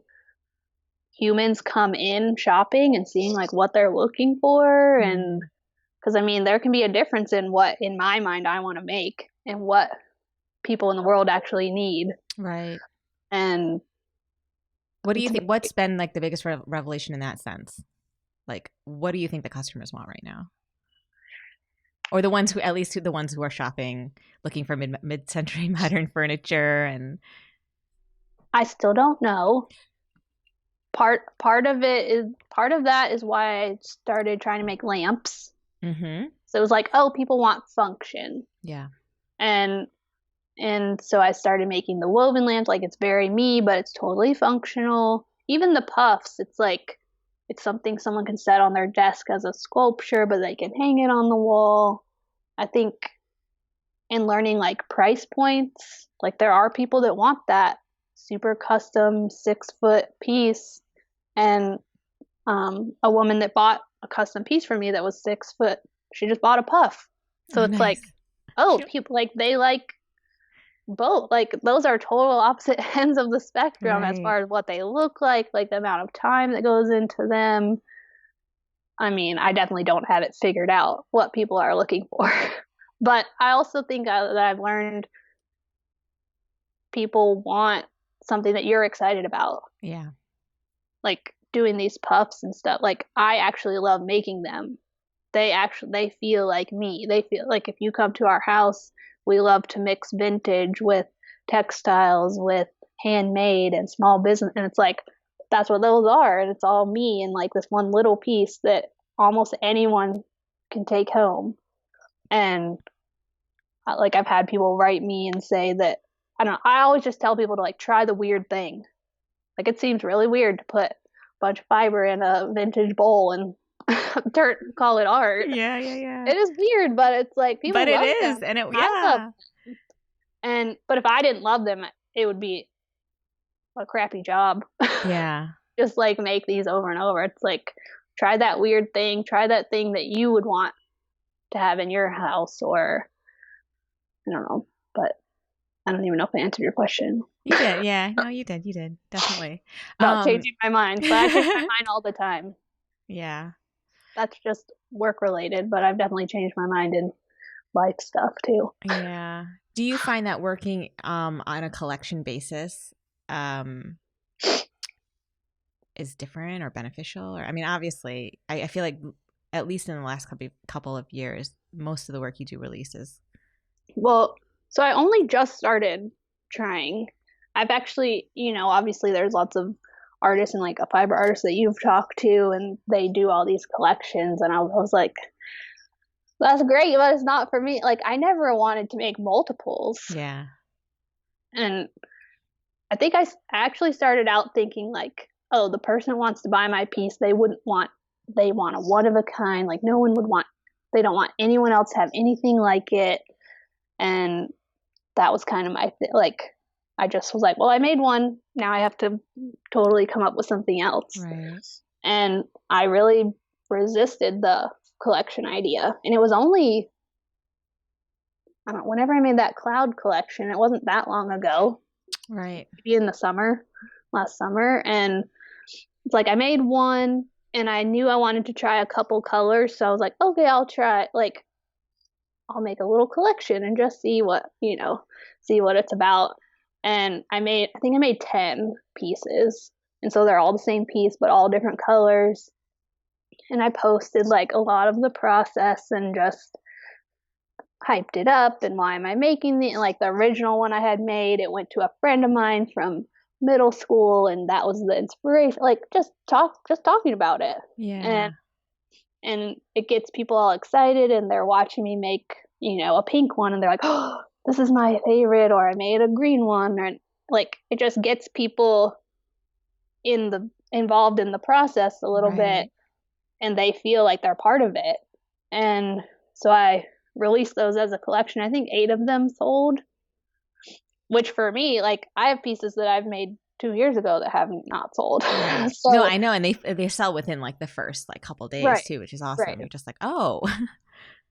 [SPEAKER 2] humans come in shopping and seeing like what they're looking for. And because, I mean, there can be a difference in what, in my mind, I want to make and what people in the world actually need.
[SPEAKER 3] Right.
[SPEAKER 2] And
[SPEAKER 3] what do you think? What's been like the biggest revelation in that sense? Like, what do you think the customers want right now? Or the ones who are shopping, looking for mid-century modern furniture? And
[SPEAKER 2] I still don't know. Part of that is why I started trying to make lamps.
[SPEAKER 3] Mm-hmm.
[SPEAKER 2] So it was like, oh, people want function.
[SPEAKER 3] Yeah.
[SPEAKER 2] And so I started making the woven lamps. Like, it's very me, but it's totally functional. Even the puffs, it's like, it's something someone can set on their desk as a sculpture, but they can hang it on the wall. I think in learning like price points, like, there are people that want that super custom 6-foot piece. And a woman that bought a custom piece for me that was 6 foot, she just bought a puff. So it's like, oh, people like, they like both. Like, those are total opposite ends of the spectrum as far as what they look like the amount of time that goes into them. I mean, I definitely don't have it figured out what people are looking for. But I also think that I've learned people want something that you're excited about.
[SPEAKER 3] Yeah.
[SPEAKER 2] Like, doing these puffs and stuff. Like, I actually love making them. They feel like me. They feel like if you come to our house, we love to mix vintage with textiles, with handmade and small business. And it's like, that's what those are. And it's all me and like this one little piece that almost anyone can take home. And like, I've had people write me and say that, I don't know, I always just tell people to like try the weird thing. Like, it seems really weird to put a bunch of fiber in a vintage bowl and call it art.
[SPEAKER 3] Yeah.
[SPEAKER 2] It is weird, but it's like, people love them.
[SPEAKER 3] And
[SPEAKER 2] but if I didn't love them, it would be a crappy job.
[SPEAKER 3] Yeah.
[SPEAKER 2] Just like make these over and over. It's like, try that weird thing, try that thing that you would want to have in your house, or I don't know, but I don't even know if I answered your question.
[SPEAKER 3] You did, yeah. No, you did, definitely.
[SPEAKER 2] About changing my mind, but I change my mind all the time.
[SPEAKER 3] Yeah.
[SPEAKER 2] That's just work related, but I've definitely changed my mind in life stuff too.
[SPEAKER 3] Yeah. Do you find that working on a collection basis is different or beneficial? Or I mean, obviously, I feel like at least in the last couple of years, most of the work you do releases.
[SPEAKER 2] Well, so I only just started trying. I've actually, obviously there's lots of artists and like a fiber artist that you've talked to, and they do all these collections, and I was like, that's great, but it's not for me. Like, I never wanted to make multiples.
[SPEAKER 3] Yeah.
[SPEAKER 2] And I think I actually started out thinking like, oh, the person wants to buy my piece, they want a one of a kind, like they don't want anyone else to have anything like it. And that was kind of my like, I just was like, well, I made one, now I have to totally come up with something else.
[SPEAKER 3] Right.
[SPEAKER 2] And I really resisted the collection idea. And it was only, I don't know, whenever I made that cloud collection, it wasn't that long ago.
[SPEAKER 3] Right.
[SPEAKER 2] Maybe in the last summer. And it's like I made one and I knew I wanted to try a couple colors. So I was like, okay, I'll make a little collection and just see what it's about. And I think I made 10 pieces. And so they're all the same piece, but all different colors. And I posted like a lot of the process and just hyped it up and why am I making like the original one I had made, it went to a friend of mine from middle school, and that was the inspiration, like just talking about it.
[SPEAKER 3] Yeah.
[SPEAKER 2] And it gets people all excited, and they're watching me make a pink one, and they're like, oh, this is my favorite, or I made a green one, or like it just gets people involved in the process a little bit, and they feel like they're part of it. And so I released those as a collection. I think 8 of them sold, which for me, like I have pieces that I've made 2 years ago that have not sold.
[SPEAKER 3] Right.
[SPEAKER 2] So,
[SPEAKER 3] no, I know, and they sell within like the first like couple days too, which is awesome.
[SPEAKER 2] Right.
[SPEAKER 3] You're just like, oh.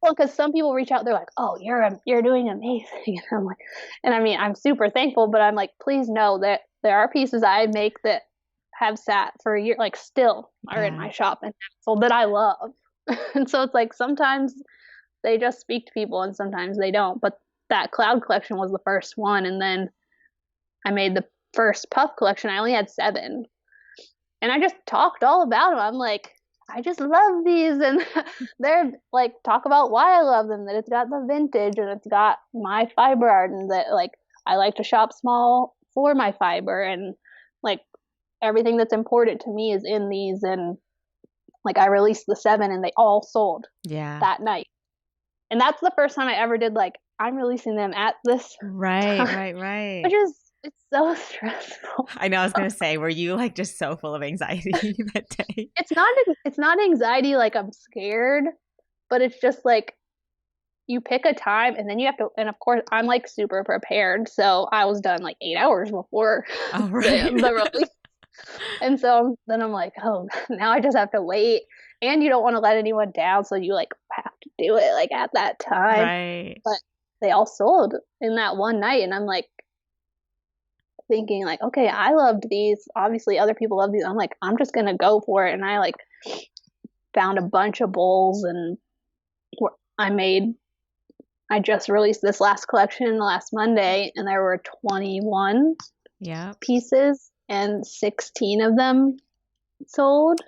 [SPEAKER 2] Well, because some people reach out, they're like, "Oh, you're doing amazing," and I'm like, and I mean, I'm super thankful, but I'm like, please know that there are pieces I make that have sat for a year, like still are in my shop and sold that I love, and so it's like sometimes they just speak to people and sometimes they don't. But that cloud collection was the first one, and then I made the first puff collection. I only had 7, and I just talked all about them. I'm like, I just love these, and they're like, talk about why I love them, that it's got the vintage and it's got my fiber art, and that like I like to shop small for my fiber, and like everything that's important to me is in these. And like I released the 7 and they all sold that night. And that's the first time I ever did like, I'm releasing them at this time,
[SPEAKER 3] right.
[SPEAKER 2] which is, it's so stressful.
[SPEAKER 3] I know. I was gonna say, were you like just so full of anxiety that day?
[SPEAKER 2] It's not anxiety like I'm scared, but it's just like you pick a time and then you have to. And of course, I'm like super prepared, so I was done like 8 hours before the release. And so then I'm like, oh, now I just have to wait. And you don't want to let anyone down, so you like have to do it like at that time.
[SPEAKER 3] Right.
[SPEAKER 2] But they all sold in that one night, and I'm like, thinking like, okay, I loved these, obviously other people love these, I'm like, I'm just gonna go for it. And I like found a bunch of bowls, and I just released this last collection last Monday, and there were 21 pieces and 16 of them sold.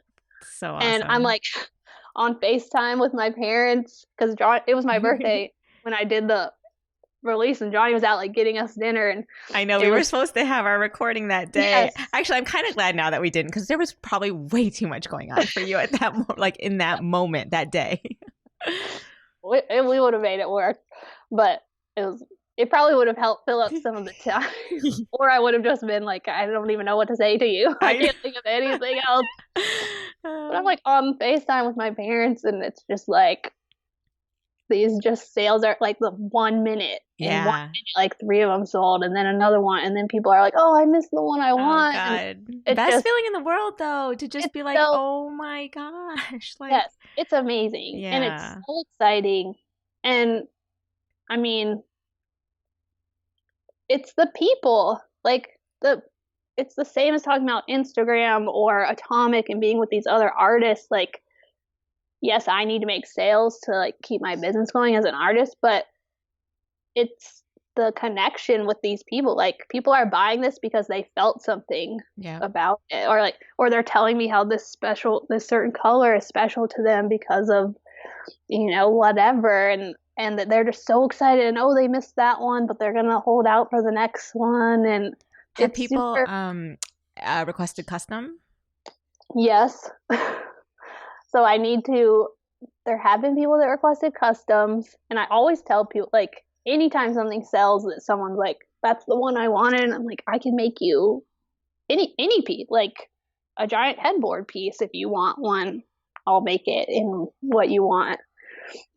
[SPEAKER 3] So awesome.
[SPEAKER 2] And I'm like on FaceTime with my parents, because it was my birthday when I did the release, and Johnny was out like getting us dinner, and
[SPEAKER 3] I know we were supposed to have our recording that day. Actually, I'm kind of glad now that we didn't, because there was probably way too much going on for you at that like in that moment that day.
[SPEAKER 2] we would have made it work, but it probably would have helped fill up some of the time. Or I would have just been like, I don't even know what to say to you. I can't think of anything else. But I'm like on FaceTime with my parents, and it's just like these just sales are like the 1 minute And one minute, like 3 of them sold, and then another one, and then people are like, "Oh, I missed the one I want."
[SPEAKER 3] God, best feeling in the world, though, to just be like, "Oh my gosh!" Like,
[SPEAKER 2] yes, it's amazing, and it's so exciting. And I mean, it's the people, like it's the same as talking about Instagram or Atomic and being with these other artists. Like, yes, I need to make sales to like keep my business going as an artist, but it's the connection with these people. Like, people are buying this because they felt something about it, or they're telling me how this certain color is special to them because of, whatever, and that they're just so excited, and they missed that one, but they're gonna hold out for the next one. And
[SPEAKER 3] have people requested custom?
[SPEAKER 2] Yes. So there have been people that requested customs, and I always tell people, like, anytime something sells that someone's like, that's the one I wanted, and I'm like, I can make you any piece, like a giant headboard piece. If you want one, I'll make it in what you want.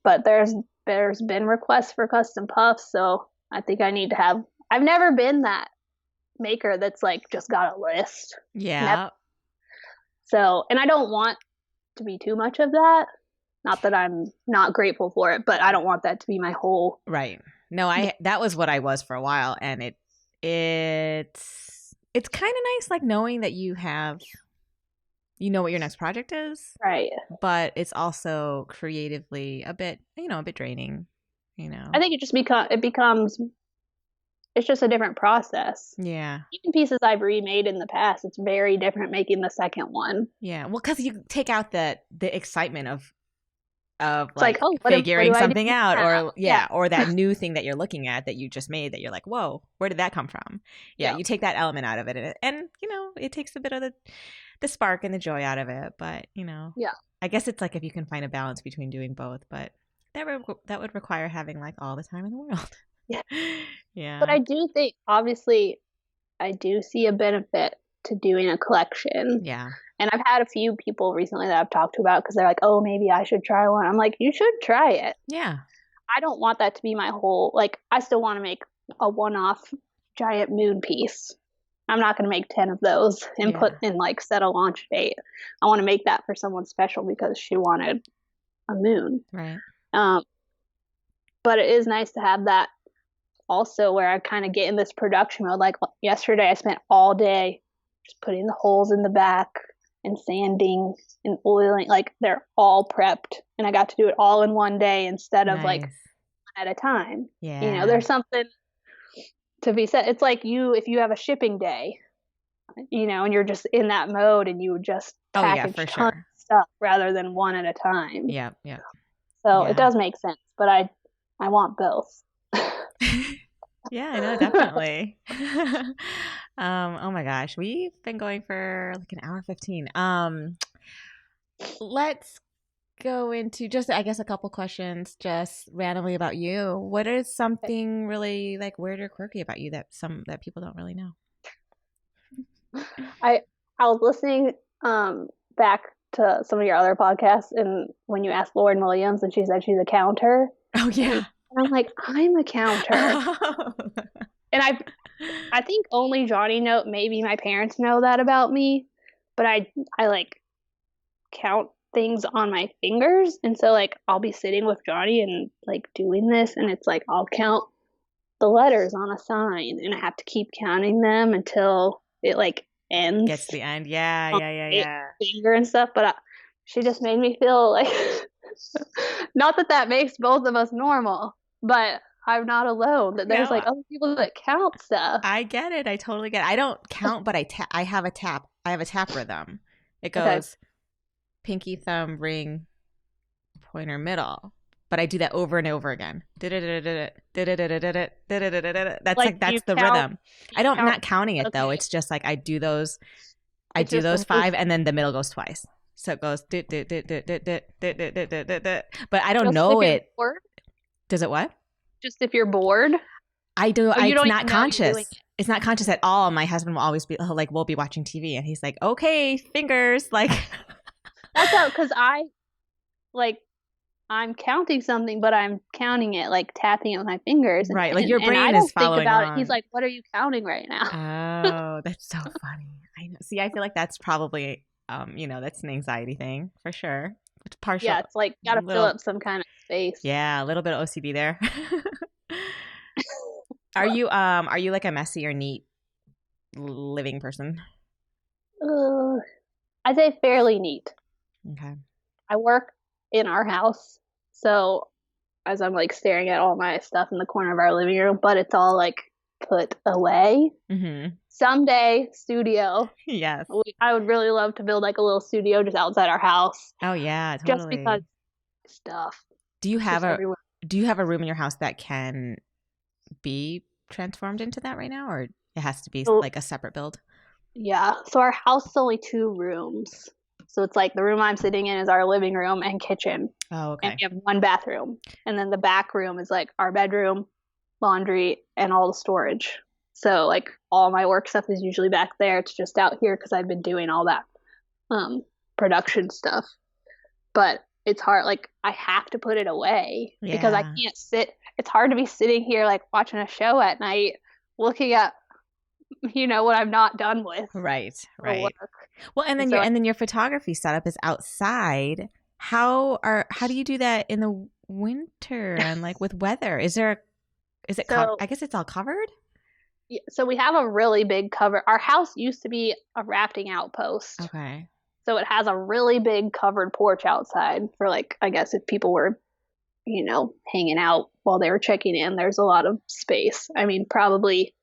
[SPEAKER 2] But there's been requests for custom puffs, so I think I've never been that maker that's like just got a list.
[SPEAKER 3] Yeah.
[SPEAKER 2] Never. So, and I don't want to be too much of that. Not that I'm not grateful for it, but I don't want that to be my whole.
[SPEAKER 3] Right. No, that was what I was for a while, and it's kind of nice, like, knowing that you know what your next project is,
[SPEAKER 2] right?
[SPEAKER 3] But it's also creatively a bit draining.
[SPEAKER 2] I think it just becomes. It's just a different process.
[SPEAKER 3] Yeah.
[SPEAKER 2] Even pieces I've remade in the past, it's very different making the second one.
[SPEAKER 3] Yeah. Well, because you take out the excitement of
[SPEAKER 2] like
[SPEAKER 3] figuring something out, or that new thing that you're looking at that you just made that you're like, whoa, where did that come from? Yeah. You take that element out of it, and it takes a bit of the spark and the joy out of it. But I guess it's like if you can find a balance between doing both, but that would require having like all the time in the world.
[SPEAKER 2] Yeah.
[SPEAKER 3] Yeah.
[SPEAKER 2] But I do think, obviously, I do see a benefit to doing a collection.
[SPEAKER 3] Yeah.
[SPEAKER 2] And I've had a few people recently that I've talked to about, because they're like, oh, maybe I should try one. I'm like, you should try it.
[SPEAKER 3] Yeah.
[SPEAKER 2] I don't want that to be my whole, like, I still want to make a one-off giant moon piece. I'm not going to make 10 of those and put in, like, set a launch date. I want to make that for someone special because she wanted a moon.
[SPEAKER 3] Right.
[SPEAKER 2] But it is nice to have that also, where I kind of get in this production mode. Like yesterday, I spent all day just putting the holes in the back and sanding and oiling. Like, they're all prepped, and I got to do it all in one day instead of like at a time.
[SPEAKER 3] Yeah.
[SPEAKER 2] There's something to be said. It's like if you have a shipping day, and you're just in that mode, and you would just package tons of stuff rather than one at a time.
[SPEAKER 3] Yeah. Yeah.
[SPEAKER 2] So it does make sense, but I want both.
[SPEAKER 3] Yeah, I know, definitely. Oh my gosh, we've been going for like an hour 15. Let's go into just, I guess, a couple questions just randomly about you. What is something really like weird or quirky about you that people don't really know?
[SPEAKER 2] I was listening back to some of your other podcasts, and when you asked Lauren Williams, and she said she's a counter.
[SPEAKER 3] Oh yeah.
[SPEAKER 2] And I'm like, I'm a counter. And I think only Johnny maybe my parents know that about me, but I like count things on my fingers. And so, like, I'll be sitting with Johnny and like doing this, and it's like I'll count the letters on a sign, and I have to keep counting them until it like ends.
[SPEAKER 3] Gets to the end. Yeah.
[SPEAKER 2] Finger and stuff. But she just made me feel like not that makes both of us normal, but I'm not alone. That there's like other people that count stuff.
[SPEAKER 3] I get it. I totally get it. I don't count, but I have a tap. I have a tap rhythm. It goes pinky, thumb, ring, pointer, middle. But I do that over and over again. That's the rhythm. I'm not counting it though. It's just like I do those. I do those 5, and then the middle goes twice. So it goes but I don't know it. Does it what?
[SPEAKER 2] Just if you're bored?
[SPEAKER 3] I do. It's not conscious. It's not conscious at all. My husband will always be like, we'll be watching TV, and he's like, okay, fingers. Like,
[SPEAKER 2] that's out, because I like I'm counting something, but I'm counting it like tapping it with my fingers.
[SPEAKER 3] Right, like your brain is following
[SPEAKER 2] think about
[SPEAKER 3] along.
[SPEAKER 2] it. He's like, "What are you counting right now?"
[SPEAKER 3] Oh, that's so funny. I know. See, I feel like that's probably, that's an anxiety thing for sure. It's partial.
[SPEAKER 2] Yeah, it's like gotta fill up some kind of space.
[SPEAKER 3] Yeah, a little bit of OCD there. Are you like a messy or neat living person?
[SPEAKER 2] I'd say fairly neat.
[SPEAKER 3] Okay.
[SPEAKER 2] I work in our house, so as I'm like staring at all my stuff in the corner of our living room, but it's all like put away.
[SPEAKER 3] Mm-hmm.
[SPEAKER 2] Someday, studio.
[SPEAKER 3] Yes.
[SPEAKER 2] I would really love to build like a little studio just outside our house.
[SPEAKER 3] Oh yeah, totally.
[SPEAKER 2] Just because stuff.
[SPEAKER 3] Do you have a room in your house that can be transformed into that right now, or it has to be like a separate build?
[SPEAKER 2] Yeah. So our house is only 2 rooms. So it's like the room I'm sitting in is our living room and kitchen.
[SPEAKER 3] Oh, okay.
[SPEAKER 2] And we have 1 bathroom. And then the back room is like our bedroom, laundry, and all the storage. So like all my work stuff is usually back there. It's just out here because I've been doing all that production stuff. But it's hard. Like I have to put it away because I can't sit. It's hard to be sitting here like watching a show at night looking at what I'm not done with.
[SPEAKER 3] Right. Well, and then your photography setup is outside. How do you do that in the winter and like with weather? I guess it's all covered?
[SPEAKER 2] Yeah, so we have a really big cover. Our house used to be a rafting outpost.
[SPEAKER 3] Okay.
[SPEAKER 2] So it has a really big covered porch outside for like, I guess if people were, hanging out while they were checking in, there's a lot of space. I mean, probably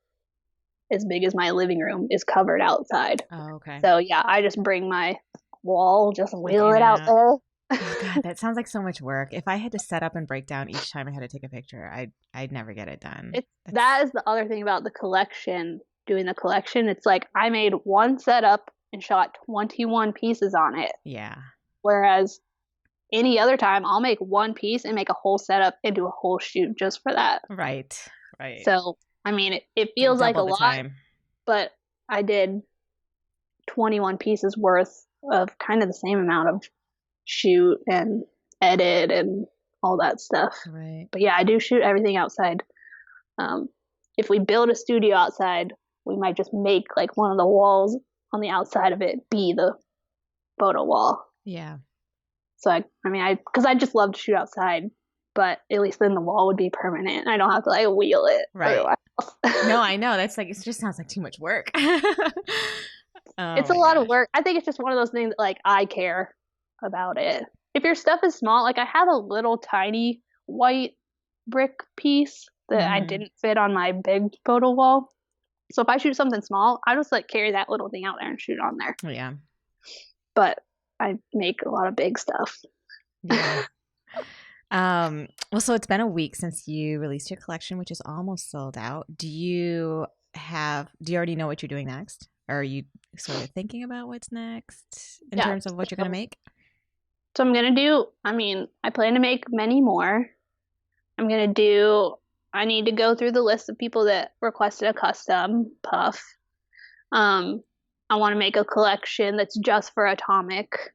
[SPEAKER 2] as big as my living room is covered outside.
[SPEAKER 3] Oh, okay.
[SPEAKER 2] So yeah, I just bring my wall, just wheel it out there.
[SPEAKER 3] Oh, God, that sounds like so much work. If I had to set up and break down each time I had to take a picture, I'd never get it done.
[SPEAKER 2] That is the other thing about doing the collection. It's like I made 1 setup and shot 21 pieces on it.
[SPEAKER 3] Yeah.
[SPEAKER 2] Whereas any other time, I'll make 1 piece and make a whole setup and do a whole shoot just for that.
[SPEAKER 3] Right.
[SPEAKER 2] So, I mean, it feels like a lot, time. But I did 21 pieces worth of kind of the same amount of shoot and edit and all that stuff.
[SPEAKER 3] Right.
[SPEAKER 2] But yeah, I do shoot everything outside. If we build a studio outside, we might just make like one of the walls on the outside of it be the photo wall.
[SPEAKER 3] Yeah.
[SPEAKER 2] So because I just love to shoot outside, but at least then the wall would be permanent. I don't have to like wheel it.
[SPEAKER 3] Right. No, I know. That's like, it just sounds like too much work.
[SPEAKER 2] It's a lot of work. I think it's just one of those things that like I care about it. If your stuff is small, like I have a little tiny white brick piece that I didn't fit on my big photo wall. So if I shoot something small, I just like carry that little thing out there and shoot on there.
[SPEAKER 3] Yeah.
[SPEAKER 2] But I make a lot of big stuff.
[SPEAKER 3] Yeah. Well, so it's been a week since you released your collection, which is almost sold out. Do you already know what you're doing next? Or are you sort of thinking about what's next in terms of what you're going to make?
[SPEAKER 2] So I plan to make many more. I need to go through the list of people that requested a custom puff. I want to make a collection that's just for Atomic.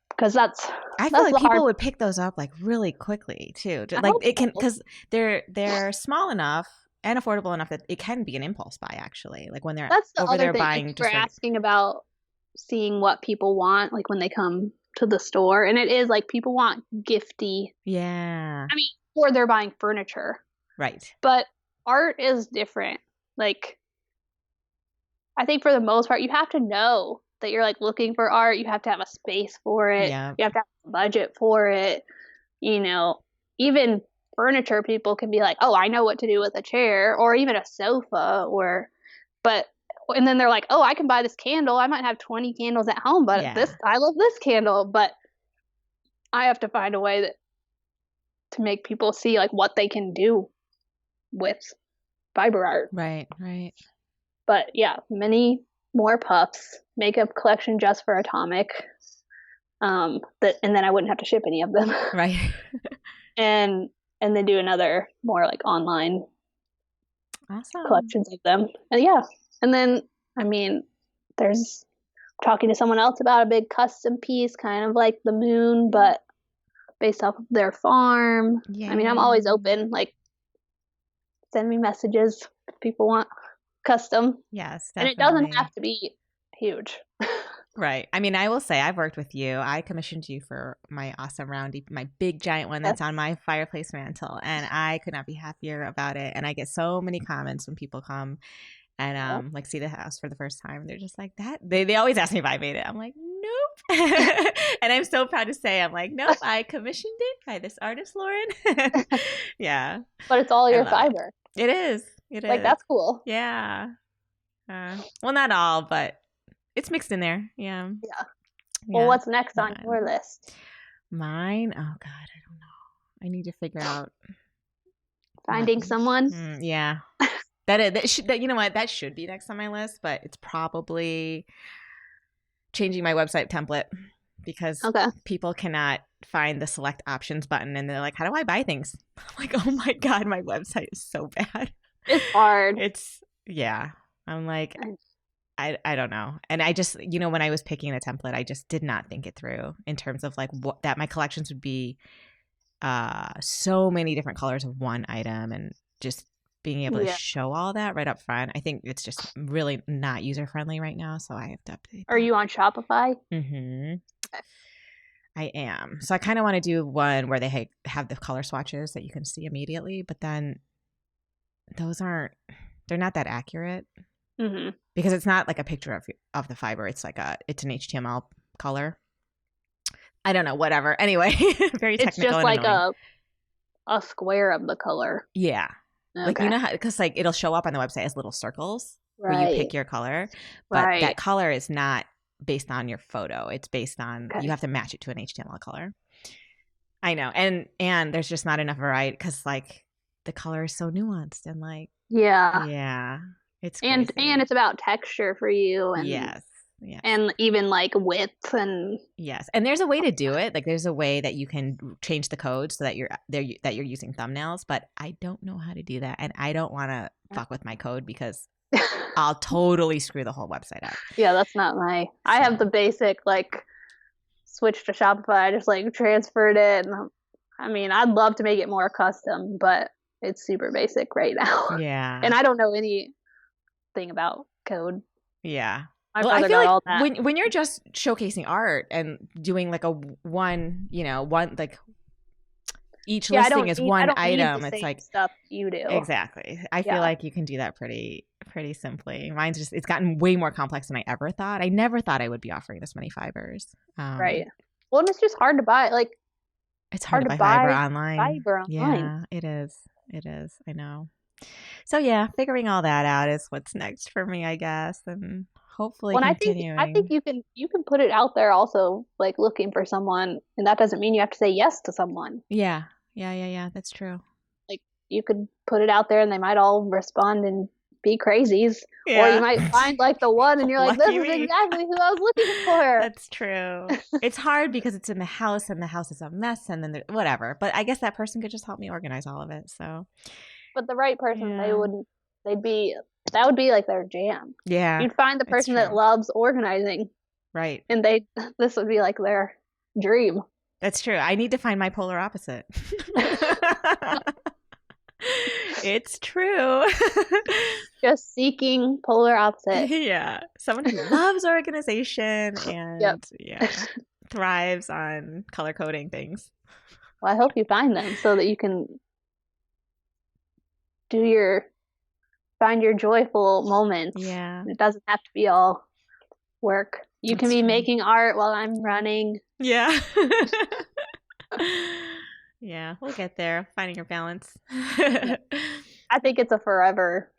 [SPEAKER 2] Because
[SPEAKER 3] I feel like people would pick those up like really quickly too. Like it can, because they're small enough and affordable enough that it can be an impulse buy actually. Like when they're over there buying.
[SPEAKER 2] We're asking about seeing what people want, like when they come to the store, and it is like people want gifty.
[SPEAKER 3] Yeah.
[SPEAKER 2] I mean, or they're buying furniture.
[SPEAKER 3] Right.
[SPEAKER 2] But art is different. Like, I think for the most part, you have to know that you're like looking for art. You have to have a space for it.
[SPEAKER 3] Yeah.
[SPEAKER 2] You have to have a budget for it. Even furniture, people can be like, oh, I know what to do with a chair or even a sofa and then they're like, oh, I can buy this candle. I might have 20 candles at home, but I love this candle. But I have to find a way to make people see like what they can do with fiber art.
[SPEAKER 3] Right.
[SPEAKER 2] But yeah, many more puffs, makeup collection just for Atomic. And then I wouldn't have to ship any of them.
[SPEAKER 3] Right.
[SPEAKER 2] and then do another more like online collections of them. And then there's talking to someone else about a big custom piece, kind of like the moon, but based off of their farm.
[SPEAKER 3] Yeah.
[SPEAKER 2] I mean, I'm always open. Like, send me messages if people want custom.
[SPEAKER 3] Yes, definitely.
[SPEAKER 2] And it doesn't have to be huge.
[SPEAKER 3] Right. I mean, I will say I've worked with you. I commissioned you for my awesome roundy, my big giant one that's on my fireplace mantle, and I could not be happier about it. And I get so many comments when people come and like see the house for the first time. They're just like that. They always ask me if I made it. I'm like, nope. And I'm so proud to say I'm like, nope, I commissioned it by this artist, Lauren. Yeah.
[SPEAKER 2] But it's all your fiber.
[SPEAKER 3] It is. It is.
[SPEAKER 2] Like, that's cool.
[SPEAKER 3] Yeah. Well, not all, but it's mixed in there. Yeah.
[SPEAKER 2] Well, what's next on your list?
[SPEAKER 3] Mine? Oh, God, I don't know. I need to figure out.
[SPEAKER 2] Finding someone?
[SPEAKER 3] Yeah. That you know what? That should be next on my list, but it's probably changing my website template because people cannot find the select options button and they're like, how do I buy things? I'm like, oh my God, my website is so bad.
[SPEAKER 2] It's hard.
[SPEAKER 3] I'm like, I don't know. And I just, when I was picking the template, I just did not think it through in terms of like that my collections would be so many different colors of one item and just being able to show all that right up front. I think it's just really not user friendly right now. So I have to update.
[SPEAKER 2] Are you on Shopify?
[SPEAKER 3] Mm-hmm. Okay. I am. So I kind of want to do one where they have the color swatches that you can see immediately, but then they're not that accurate because it's not like a picture of the fiber. It's like it's an HTML color. I don't know, whatever. Anyway, very technical. It's just
[SPEAKER 2] like a square of the color.
[SPEAKER 3] Yeah. Okay. Like, you know how, because like it'll show up on the website as little circles where you pick your color, but that color is not based on your photo. It's based on, you have to match it to an HTML color. I know. And there's just not enough variety because like the color is so nuanced and like, yeah, it's crazy.
[SPEAKER 2] And it's about texture for you. And
[SPEAKER 3] yes.
[SPEAKER 2] And even like width and
[SPEAKER 3] yes, and there's a way to do it. Like there's a way that you can change the code so that you're using thumbnails. But I don't know how to do that, and I don't want to fuck with my code because I'll totally screw the whole website up.
[SPEAKER 2] Yeah, that's not my. I have the basic like switch to Shopify. I just like transferred it. And, I mean, I'd love to make it more custom, but it's super basic right now.
[SPEAKER 3] Yeah,
[SPEAKER 2] and I don't know anything about code.
[SPEAKER 3] Yeah. I feel like when you're just showcasing art and doing like one like each listing is one item, it's like
[SPEAKER 2] stuff you do.
[SPEAKER 3] Exactly. I feel like you can do that pretty simply. Mine's just, it's gotten way more complex than I ever thought. I never thought I would be offering this many fibers.
[SPEAKER 2] Right. Well, and it's just hard to buy. Like
[SPEAKER 3] it's hard to buy fiber online. Yeah, it is. It is. I know. So yeah, figuring all that out is what's next for me, I guess, and hopefully continuing.
[SPEAKER 2] I think you can put it out there also, like looking for someone, and that doesn't mean you have to say yes to someone.
[SPEAKER 3] Yeah. That's true.
[SPEAKER 2] Like you could put it out there, and they might all respond and be crazies, or you might find like the one, and you're like, "This is exactly who I was looking for."
[SPEAKER 3] That's true. It's hard because it's in the house, and the house is a mess, and then whatever. But I guess that person could just help me organize all of it. So.
[SPEAKER 2] But the right person, that would be like their jam.
[SPEAKER 3] Yeah.
[SPEAKER 2] You'd find the person that loves organizing.
[SPEAKER 3] Right.
[SPEAKER 2] And this would be like their dream.
[SPEAKER 3] That's true. I need to find my polar opposite. It's true.
[SPEAKER 2] Just seeking polar opposite.
[SPEAKER 3] Yeah. Someone who loves organization and thrives on color coding things.
[SPEAKER 2] Well, I hope you find them so that you can find your joyful moments.
[SPEAKER 3] Yeah.
[SPEAKER 2] It doesn't have to be all work. You can be making art while I'm running.
[SPEAKER 3] Yeah. Yeah, we'll get there. Finding your balance.
[SPEAKER 2] I think it's a forever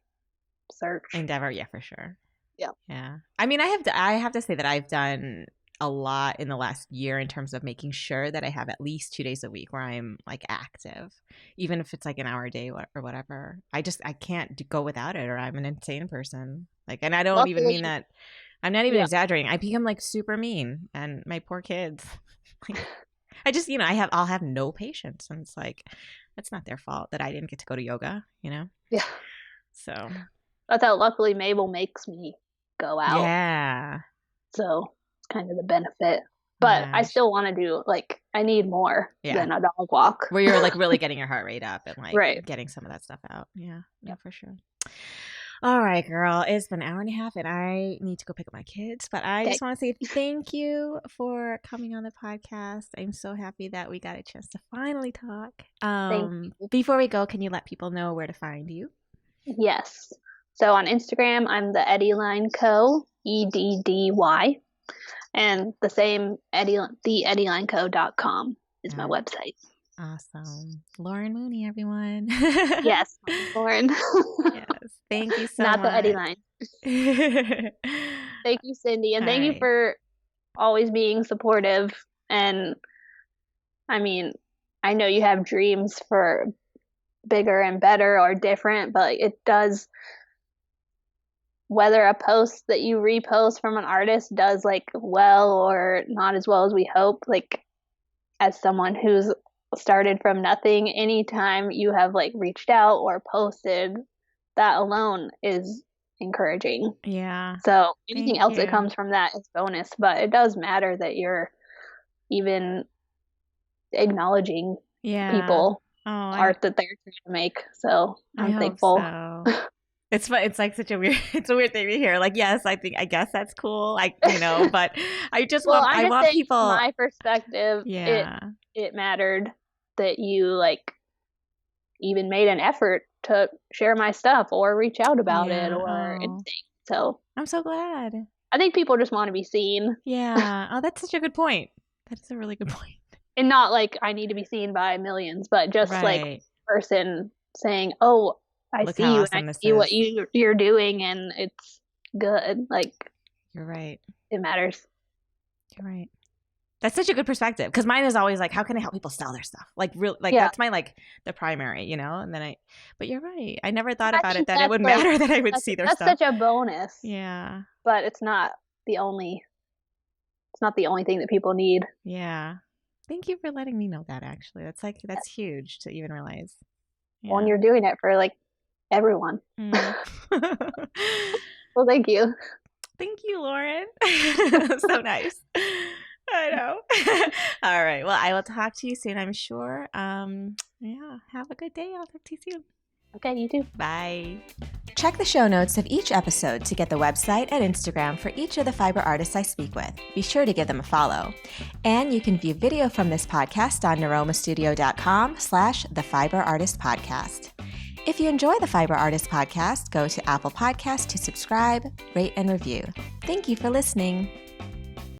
[SPEAKER 2] search.
[SPEAKER 3] Endeavor, yeah, for sure.
[SPEAKER 2] Yeah.
[SPEAKER 3] Yeah. I mean, I have to say that I've done a lot in the last year in terms of making sure that I have at least 2 days a week where I'm like active, even if it's like an hour a day or whatever. I can't go without it, or I'm an insane person. Like, and I don't even mean that. I'm not even exaggerating. I become like super mean, and my poor kids. Like, I just, I'll have no patience, and it's like, that's not their fault that I didn't get to go to yoga, Yeah. So.
[SPEAKER 2] That's how luckily Mabel makes me go out.
[SPEAKER 3] Yeah.
[SPEAKER 2] So. Kind of the benefit. But I still want to do, like, I need more than a dog walk.
[SPEAKER 3] Where you're like really getting your heart rate up and like getting some of that stuff out. Yeah, for sure. All right, girl. It's been an hour and a half and I need to go pick up my kids. But I just want to say thank you for coming on the podcast. I'm so happy that we got a chance to finally talk. Before we go, can you let people know where to find you? Yes. So on Instagram, I'm the Eddy Line Co. EDDY. And the same theeddylineco.com is my website. Awesome. Lauren Mooney, everyone. Yes, Lauren. Yes. Thank you so much. Not the Eddy Line. Thank you, Cindy. And thank you for always being supportive. And I mean, I know you have dreams for bigger and better or different, but it does, whether a post that you repost from an artist does like well or not as well as we hope, like as someone who's started from nothing, anytime you have like reached out or posted, that alone is encouraging. Yeah. So anything else that comes from that is bonus, but it does matter that you're even acknowledging people art that they're trying to make. So I'm thankful. So. It's fun. It's like it's a weird thing to hear. Like, yes, I guess that's cool. But I just I want people. From my perspective, it mattered that you like even made an effort to share my stuff or reach out about it or anything. So I'm so glad. I think people just want to be seen. Yeah. Oh, that's such a good point. That's a really good point. And not like I need to be seen by millions, but just like a person saying, "Oh, I see you and I see what you're doing and it's good." Like, you're right. It matters. You're right. That's such a good perspective. Because mine is always like, how can I help people sell their stuff? Like, real, like that's my like the primary, And then but you're right. I never thought about it that it would matter that I would see their stuff. That's such a bonus. Yeah. But it's not the only thing that people need. Yeah. Thank you for letting me know that. Actually, that's huge to even realize. Yeah. When you're doing it for like everyone. Well, thank you. Thank you, Lauren. So nice. I know. All right. Well, I will talk to you soon, I'm sure. Have a good day. I'll talk to you soon. Okay, you too. Bye. Check the show notes of each episode to get the website and Instagram for each of the fiber artists I speak with. Be sure to give them a follow. And you can view video from this podcast on niromastudio.com/thefiberartistpodcast. If you enjoy the Fiber Artist Podcast, go to Apple Podcasts to subscribe, rate, and review. Thank you for listening.